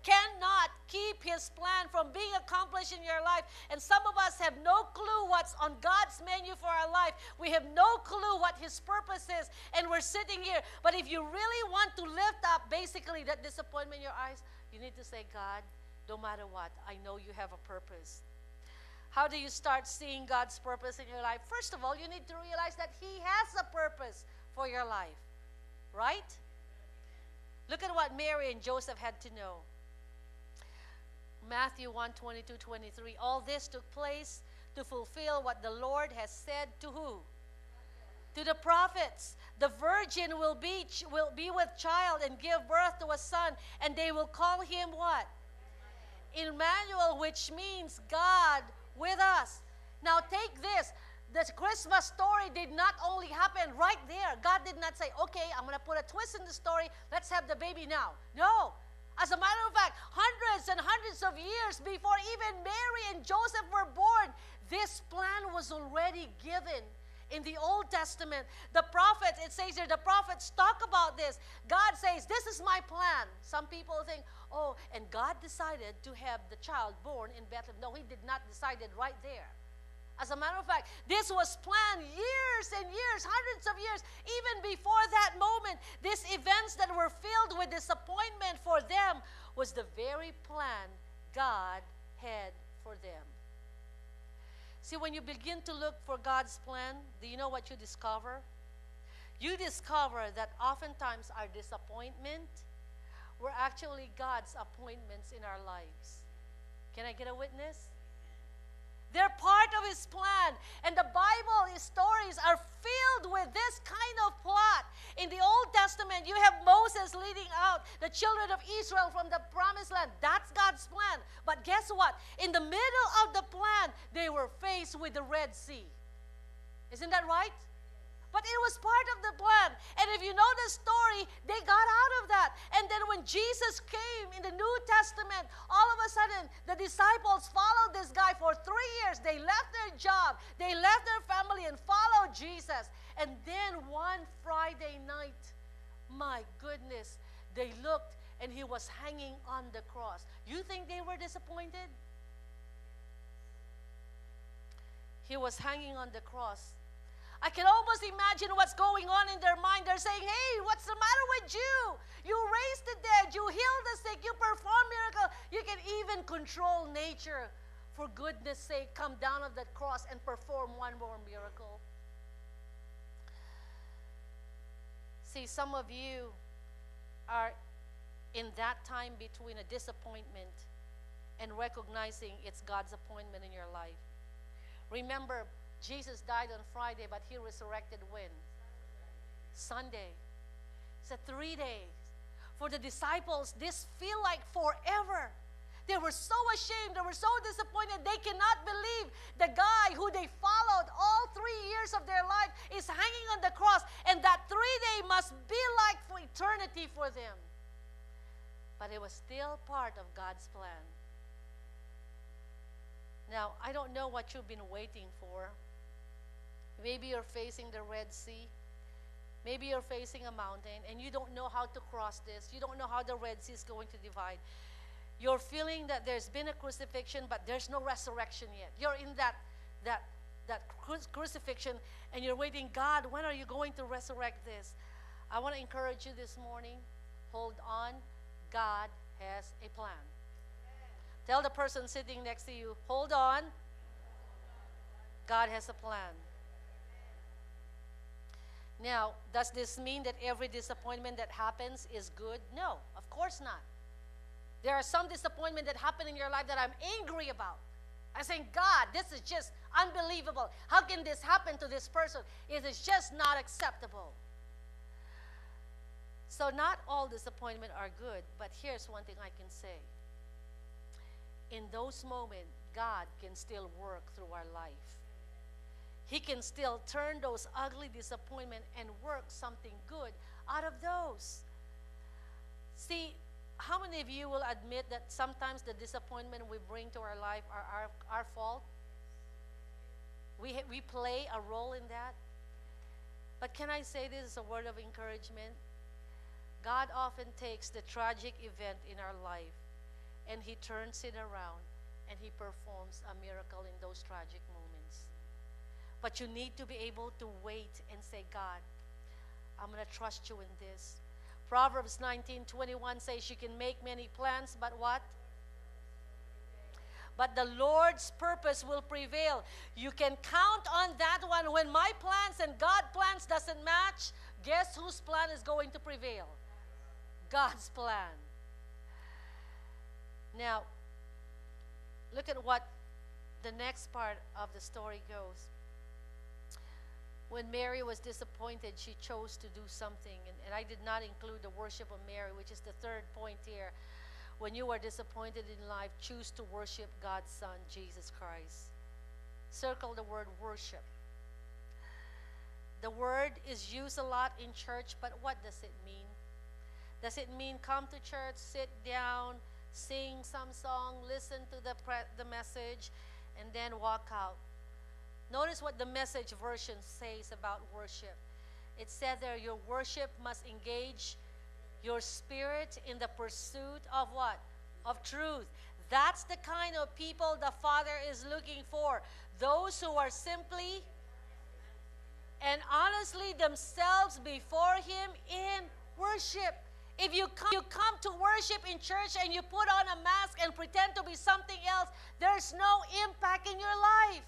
cannot keep His plan from being accomplished in your life. And some of us have no clue what's on God's menu for our life. We have no clue what His purpose is, and we're sitting here. But if you really want to lift up basically that disappointment in your eyes, you need to say, God, no matter what, I know you have a purpose. How do you start seeing God's purpose in your life? First of all, you need to realize that He has a purpose for your life, right? Look at what Mary and Joseph had to know. Matthew 1:22-23. All this took place to fulfill what the Lord has said to who? To the prophets. The virgin will be with child and give birth to a son, and they will call him what? Emmanuel, which means God with us. Now take this. The Christmas story did not only happen right there. God did not say, okay, I'm going to put a twist in the story. Let's have the baby now. No. As a matter of fact, hundreds and hundreds of years before even Mary and Joseph were born, this plan was already given. In the Old Testament, the prophets, it says here, the prophets talk about this. God says, this is my plan. Some people think, oh, and God decided to have the child born in Bethlehem. No, He did not decide it right there. As a matter of fact, this was planned years and years, hundreds of years, even before that moment. These events that were filled with disappointment for them was the very plan God had for them. See, when you begin to look for God's plan, do you know what you discover? You discover that oftentimes our disappointment were actually God's appointments in our lives. Can I get a witness? They're part of His plan. And the Bible, His stories are filled with this kind of plot. In the Old Testament, you have Moses leading out the children of Israel from the promised land. That's God's plan. But guess what? In the middle of the plan, they were faced with the Red Sea. Isn't that right? But it was part of the plan. And if you know the story, they got out of that. And then when Jesus came in the New Testament, all of a sudden, the disciples followed this guy for 3 years. They left their job. They left their family and followed Jesus. And then one Friday night, my goodness, they looked and He was hanging on the cross. You think they were disappointed? He was hanging on the cross. I can almost imagine what's going on in their mind. They're saying, hey, what's the matter with you? You raised the dead. You healed the sick. You perform miracles. You can even control nature. For goodness sake, come down off that cross and perform one more miracle. See, some of you are in that time between a disappointment and recognizing it's God's appointment in your life. Remember, Jesus died on Friday, but He resurrected when? Sunday. It's 3 days. For the disciples, this feel like forever. They were so ashamed. They were so disappointed. They cannot believe the guy who they followed all 3 years of their life is hanging on the cross. And that 3 day must be like for eternity for them. But it was still part of God's plan. Now, I don't know what you've been waiting for. Maybe you're facing the Red Sea. Maybe you're facing a mountain and you don't know how to cross this. You don't know how the Red Sea is going to divide. You're feeling that there's been a crucifixion, but there's no resurrection yet. You're in that crucifixion and you're waiting, God, when are you going to resurrect this? I want to encourage you this morning, hold on. God has a plan. Tell the person sitting next to you, hold on. God has a plan. Now, does this mean that every disappointment that happens is good? No, of course not. There are some disappointment that happen in your life that I'm angry about. I'm saying, God, this is just unbelievable. How can this happen to this person? It is just not acceptable. So not all disappointment are good, but here's one thing I can say. In those moments, God can still work through our life. He can still turn those ugly disappointments and work something good out of those. See, how many of you will admit that sometimes the disappointment we bring to our life are our fault? We play a role in that. But can I say this as a word of encouragement? God often takes the tragic event in our life and He turns it around and He performs a miracle in those tragic moments. But you need to be able to wait and say, God, I'm going to trust you in this. Proverbs 19:21 says you can make many plans, but what? But the Lord's purpose will prevail. You can count on that one. When my plans and God's plans doesn't match, guess whose plan is going to prevail? God's plan. Now, look at what the next part of the story goes. When Mary was disappointed, she chose to do something. And I did not include the worship of Mary, which is the third point here. When you are disappointed in life, choose to worship God's Son, Jesus Christ. Circle the word worship. The word is used a lot in church, but what does it mean? Does it mean come to church, sit down, sing some song, listen to the message, and then walk out? Notice what the Message version says about worship. It said there, your worship must engage your spirit in the pursuit of what? Of truth. That's the kind of people the Father is looking for. Those who are simply and honestly themselves before Him in worship. If you come to worship in church and you put on a mask and pretend to be something else, there's no impact in your life.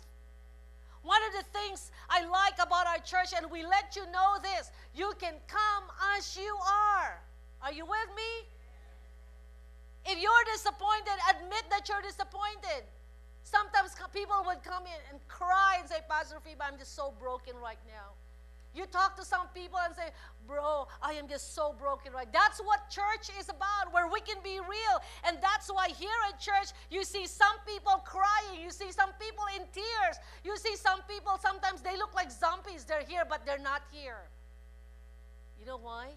One of the things I like about our church, and we let you know this, you can come as you are. Are you with me? If you're disappointed, admit that you're disappointed. Sometimes people would come in and cry and say, Pastor Phoebe, I'm just so broken right now. You talk to some people and say, bro, I am just so broken right now. That's what church is about, where we can be real. And that's why here at church, you see some people crying. You see some people in tears. You see some people, sometimes they look like zombies. They're here, but they're not here. You know why?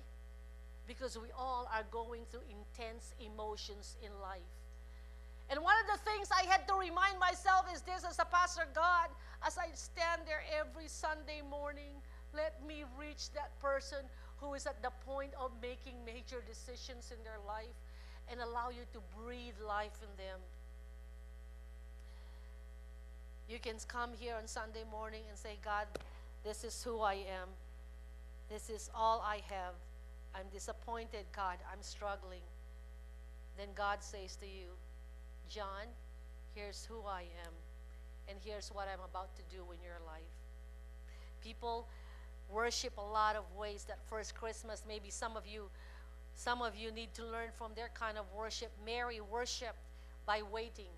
Because we all are going through intense emotions in life. And one of the things I had to remind myself is this as a pastor, God, as I stand there every Sunday morning, let me reach that person who is at the point of making major decisions in their life and allow you to breathe life in them. You can come here on Sunday morning and say, God, this is who I am. This is all I have. I'm disappointed, God. I'm struggling. Then God says to you, John, here's who I am, and here's what I'm about to do in your life. People worship a lot of ways. That first Christmas, maybe some of you need to learn from their kind of worship. Mary worshiped by waiting.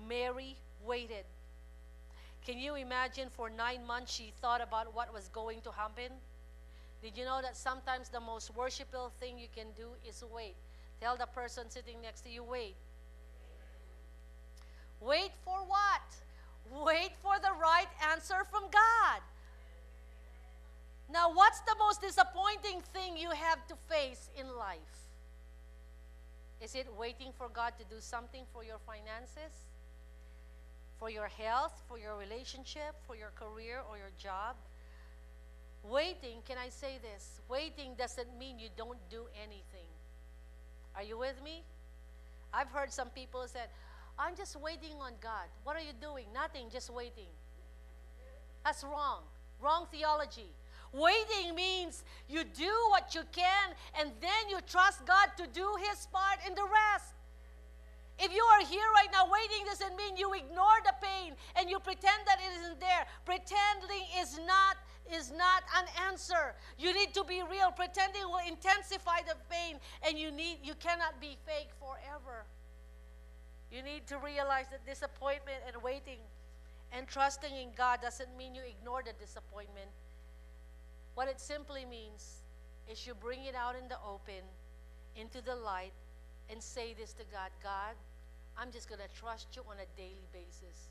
Mary waited. Can you imagine for 9 months she thought about what was going to happen? Did you know that sometimes the most worshipful thing you can do is wait? Tell the person sitting next to you, wait. Wait for what? Wait for the right answer from God. Now, what's the most disappointing thing you have to face in life? Is it waiting for God to do something for your finances, for your health, for your relationship, for your career or your job? Waiting, can I say this? Waiting doesn't mean you don't do anything. Are you with me? I've heard some people say, I'm just waiting on God. What are you doing? Nothing, just waiting. That's wrong. Wrong theology. Waiting means you do what you can and then you trust God to do His part in the rest. If you are here right now, waiting doesn't mean you ignore the pain and you pretend that it isn't there. Pretending is not is not an answer. You need to be real. Pretending will intensify the pain, and you cannot be fake forever. You need to realize that disappointment and waiting and trusting in God doesn't mean you ignore the disappointment. What it simply means is you bring it out in the open, into the light, and say this to God: God, I'm just going to trust you on a daily basis.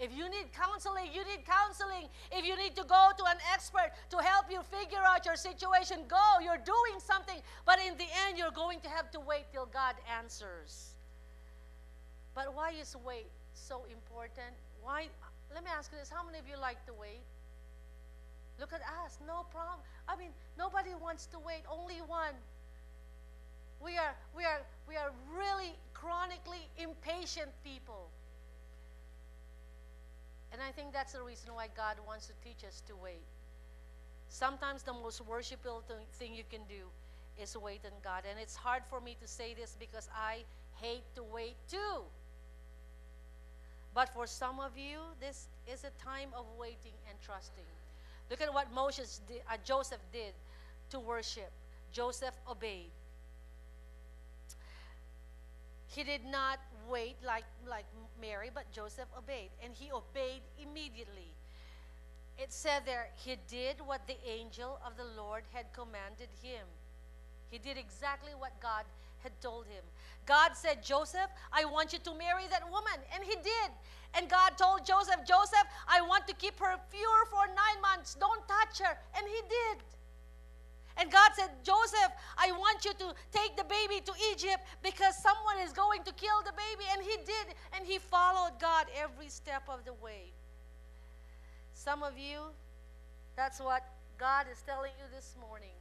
If you need counseling, you need counseling. If you need to go to an expert to help you figure out your situation, go. You're doing something. But in the end, you're going to have to wait till God answers. But why is wait so important? Why? Let me ask you this. How many of you like to wait? Look at us. No problem. I mean, nobody wants to wait. Only one. We are really chronically impatient people. And I think that's the reason why God wants to teach us to wait. Sometimes the most worshipful thing you can do is wait on God. And it's hard for me to say this because I hate to wait too. But for some of you, this is a time of waiting and trusting. Look at what Joseph did to worship. Joseph obeyed. He did not wait like Mary, but Joseph obeyed. And he obeyed immediately. It said there, he did what the angel of the Lord had commanded him. He did exactly what God had told him. God said, Joseph, I want you to marry that woman. And he did. And God told Joseph, Joseph, I want to keep her pure for 9 months. Don't touch her. And he did. And God said, Joseph, I want you to take the baby to Egypt because someone is going to kill the baby. And he did. And he followed God every step of the way. Some of you, that's what God is telling you this morning.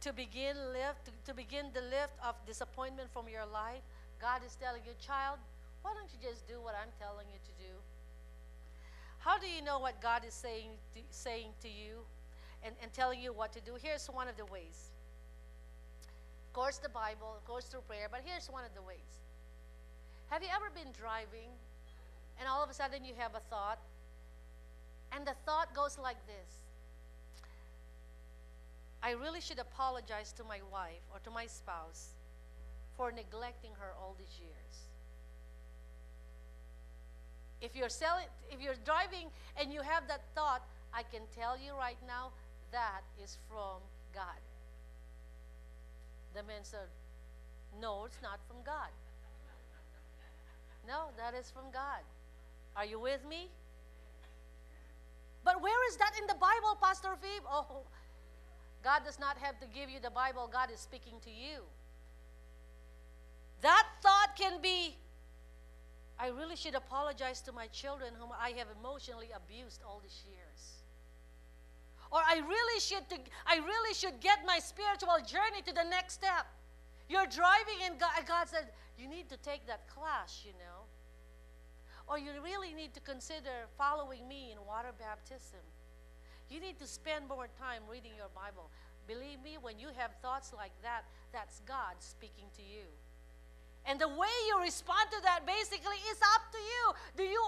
To begin the lift of disappointment from your life, God is telling you, child, why don't you just do what I'm telling you to do? How do you know what God is saying to you and telling you what to do? Here's one of the ways. Of course, the Bible, of course, through prayer, but here's one of the ways. Have you ever been driving and all of a sudden you have a thought, and the thought goes like this: I really should apologize to my wife or to my spouse for neglecting her all these years. If you're driving and you have that thought, I can tell you right now, that is from God. The man said, no, it's not from God. No, that is from God. Are you with me? But where is that in the Bible, Pastor Phoebe? Oh, God does not have to give you the Bible. God is speaking to you. That thought can be, I really should apologize to my children whom I have emotionally abused all these years. Or I really should get my spiritual journey to the next step. You're driving and God said, you need to take that class, you know. Or you really need to consider following me in water baptism. You need to spend more time reading your Bible. Believe me, when you have thoughts like that, that's God speaking to you. And the way you respond to that basically is up to you.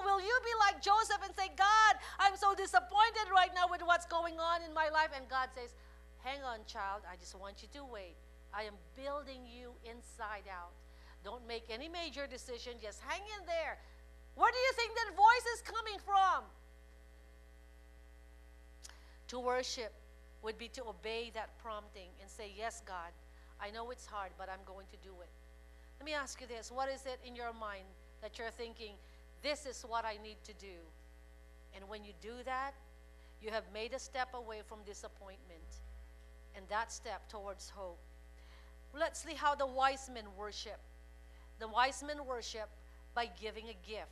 Will you be like Joseph and say, God, I'm so disappointed right now with what's going on in my life? And God says, hang on, child, I just want you to wait. I am building you inside out. Don't make any major decision, just hang in there. Where do you think that voice is coming from? To worship would be to obey that prompting and say, yes, God, I know it's hard, but I'm going to do it. Let me ask you this. What is it in your mind that you're thinking, this is what I need to do? And when you do that, you have made a step away from disappointment and that step towards hope. Let's see how the wise men worship. The wise men worship by giving a gift.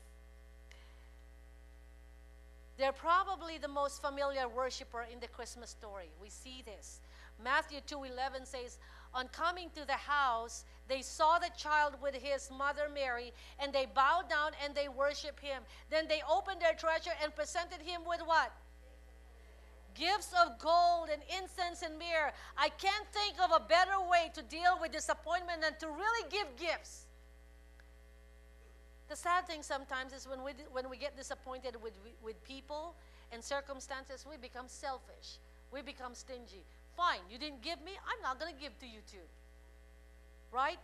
They're probably the most familiar worshiper in the Christmas story. We see this. Matthew 2:11 says, on coming to the house, they saw the child with his mother Mary, and they bowed down and they worshiped him. Then they opened their treasure and presented him with what? Gifts of gold and incense and myrrh. I can't think of a better way to deal with disappointment than to really give gifts. The sad thing sometimes is when we get disappointed with people and circumstances, we become selfish. We become stingy. Fine, you didn't give me, I'm not going to give to you too. Right?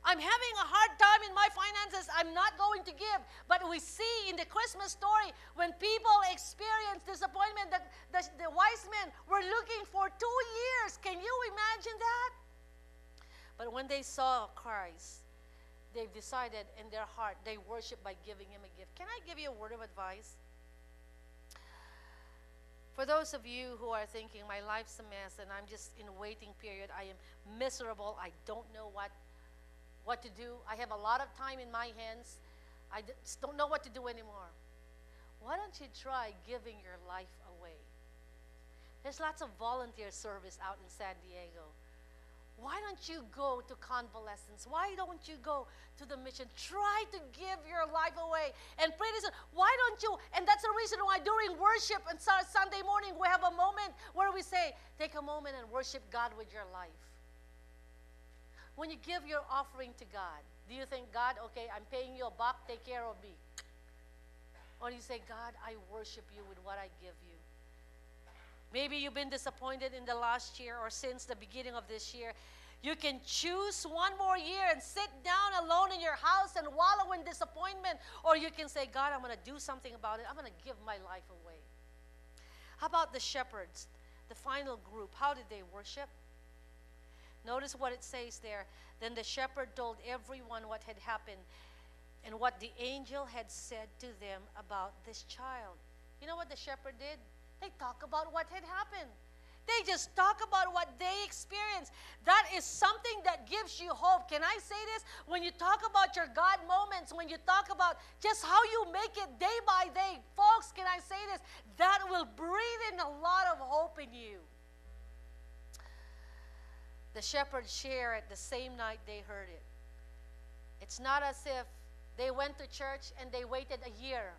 I'm having a hard time in my finances, I'm not going to give. But we see in the Christmas story, when people experience disappointment, that the wise men were looking for 2 years. Can you imagine that? But when they saw Christ, they decided in their heart, they worship by giving him a gift. Can I give you a word of advice? For those of you who are thinking, my life's a mess and I'm just in a waiting period, I am miserable, I don't know what to do. I have a lot of time in my hands. I just don't know what to do anymore. Why don't you try giving your life away? There's lots of volunteer service out in San Diego. Why don't you go to convalescence? Why don't you go to the mission? Try to give your life away. And pretty soon, why don't you? And that's the reason why during worship on Sunday morning, we have a moment where we say, take a moment and worship God with your life. When you give your offering to God, do you think, God, okay, I'm paying you $1, take care of me? Or do you say, God, I worship you with what I give you? Maybe you've been disappointed in the last year or since the beginning of this year. You can choose one more year and sit down alone in your house and wallow in disappointment. Or you can say, God, I'm going to do something about it. I'm going to give my life away. How about the shepherds, the final group? How did they worship? Notice what it says there. Then the shepherd told everyone what had happened and what the angel had said to them about this child. You know what the shepherd did? They talk about what had happened. They just talk about what they experienced. That is something that gives you hope. Can I say this? When you talk about your God moments, when you talk about just how you make it day by day, folks, can I say this? That will breathe in a lot of hope in you. The shepherds share it the same night they heard it. It's not as if they went to church and they waited a year.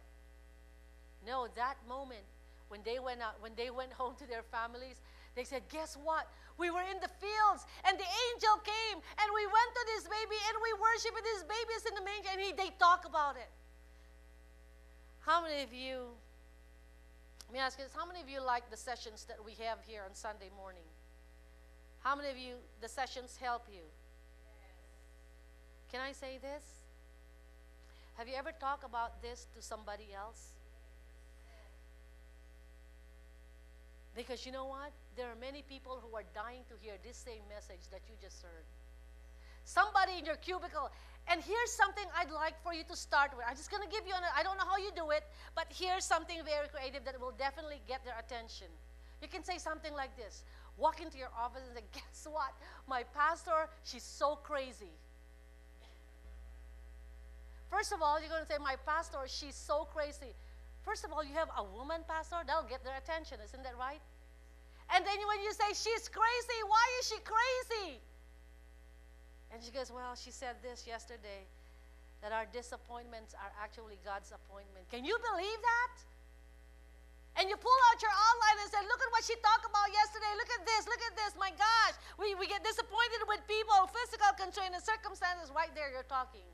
No, that moment, when they went out, when they went home to their families, they said, guess what? We were in the fields and the angel came and we went to this baby and we worshiped this baby is in the manger, and they talk about it. How many of you, let me ask you this, how many of you like the sessions that we have here on Sunday morning? How many of you, the sessions help you? Can I say this? Have you ever talked about this to somebody else? Because you know what? There are many people who are dying to hear this same message that you just heard. Somebody in your cubicle. And here's something I'd like for you to start with. I'm just going to give you, I don't know how you do it, but here's something very creative that will definitely get their attention. You can say something like this. Walk into your office and say, guess what? My pastor, she's so crazy. First of all, you're going to say, my pastor, she's so crazy. First of all, you have a woman pastor, that'll get their attention, isn't that right? And then when you say, she's crazy, why is she crazy? And she goes, well, she said this yesterday, that our disappointments are actually God's appointment. Can you believe that? And you pull out your outline and say, look at what she talked about yesterday. Look at this, my gosh. We get disappointed with people, physical constraints and circumstances. Right there, you're talking.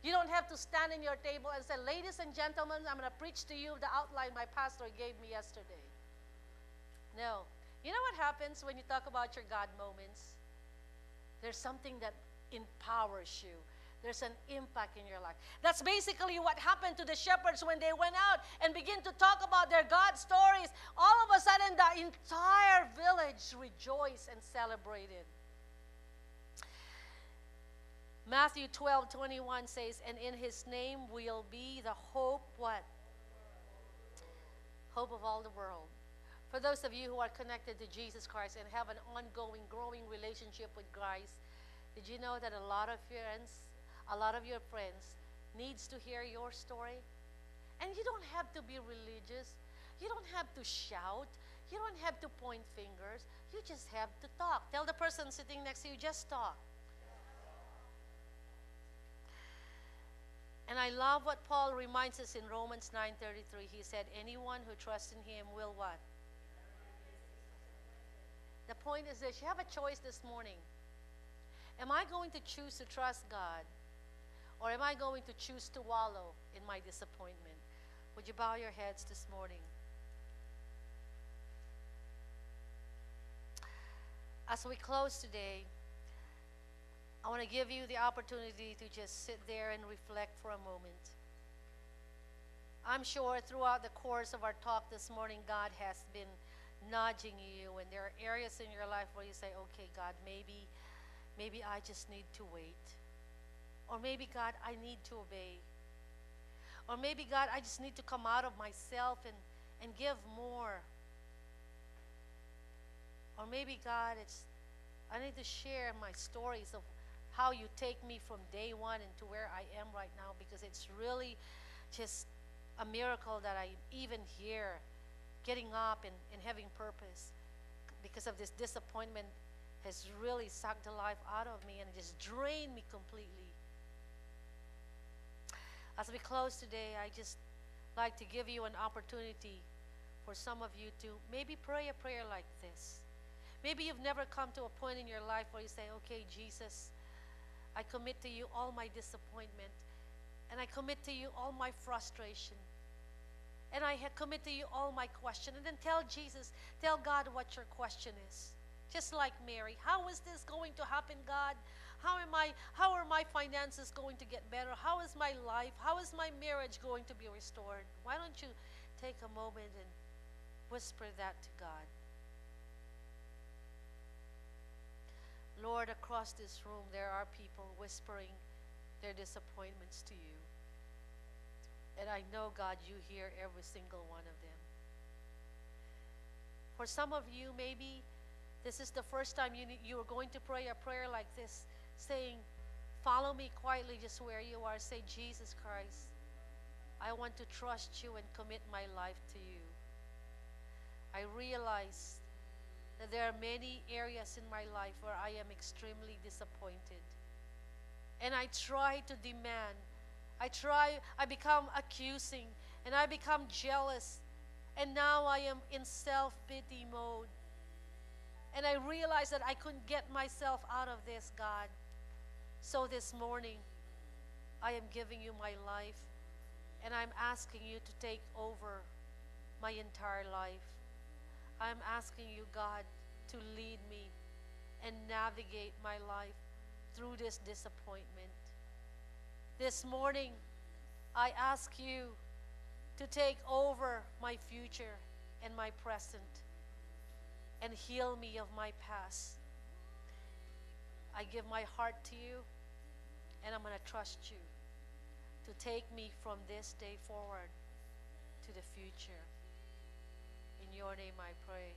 You don't have to stand in your table and say, ladies and gentlemen, I'm going to preach to you the outline my pastor gave me yesterday. No. You know what happens when you talk about your God moments? There's something that empowers you. There's an impact in your life. That's basically what happened to the shepherds when they went out and began to talk about their God stories. All of a sudden, the entire village rejoiced and celebrated. Matthew 12:21 says, and in his name will be the hope, what? Hope of all the world. For those of you who are connected to Jesus Christ and have an ongoing, growing relationship with Christ, did you know that a lot of your friends needs to hear your story? And you don't have to be religious. You don't have to shout. You don't have to point fingers. You just have to talk. Tell the person sitting next to you, just talk. And I love what Paul reminds us in Romans 9:33. He said, anyone who trusts in him will what? The point is this, you have a choice this morning. Am I going to choose to trust God? Or am I going to choose to wallow in my disappointment? Would you bow your heads this morning? As we close today, I want to give you the opportunity to just sit there and reflect for a moment. I'm sure throughout the course of our talk this morning, God has been nudging you, and there are areas in your life where you say, okay, God, maybe I just need to wait. Or maybe, God, I need to obey. Or maybe, God, I just need to come out of myself and give more. Or maybe, God, I need to share my stories of how you take me from day one into where I am right now, because it's really just a miracle that I'm even here, getting up and having purpose. Because of this disappointment has really sucked the life out of me and just drained me completely. As we close today, I just like to give you an opportunity for some of you to maybe pray a prayer like this. Maybe you've never come to a point in your life where you say, okay, Jesus, I commit to you all my disappointment, and I commit to you all my frustration, and I commit to you all my question. And then tell Jesus, tell God what your question is. Just like Mary, how is this going to happen, God? How are my finances going to get better? How is my life? How is my marriage going to be restored? Why don't you take a moment and whisper that to God? Lord, across this room, there are people whispering their disappointments to you. And I know, God, you hear every single one of them. For some of you, maybe this is the first time you are going to pray a prayer like this, saying, follow me quietly just where you are. Say, Jesus Christ, I want to trust you and commit my life to you. I realize that there are many areas in my life where I am extremely disappointed. And I try to demand. I become accusing, and I become jealous. And now I am in self-pity mode. And I realize that I couldn't get myself out of this, God. So this morning, I am giving you my life, and I'm asking you to take over my entire life. I'm asking you, God, to lead me and navigate my life through this disappointment. This morning, I ask you to take over my future and my present and heal me of my past. I give my heart to you, and I'm going to trust you to take me from this day forward to the future. In your name I pray.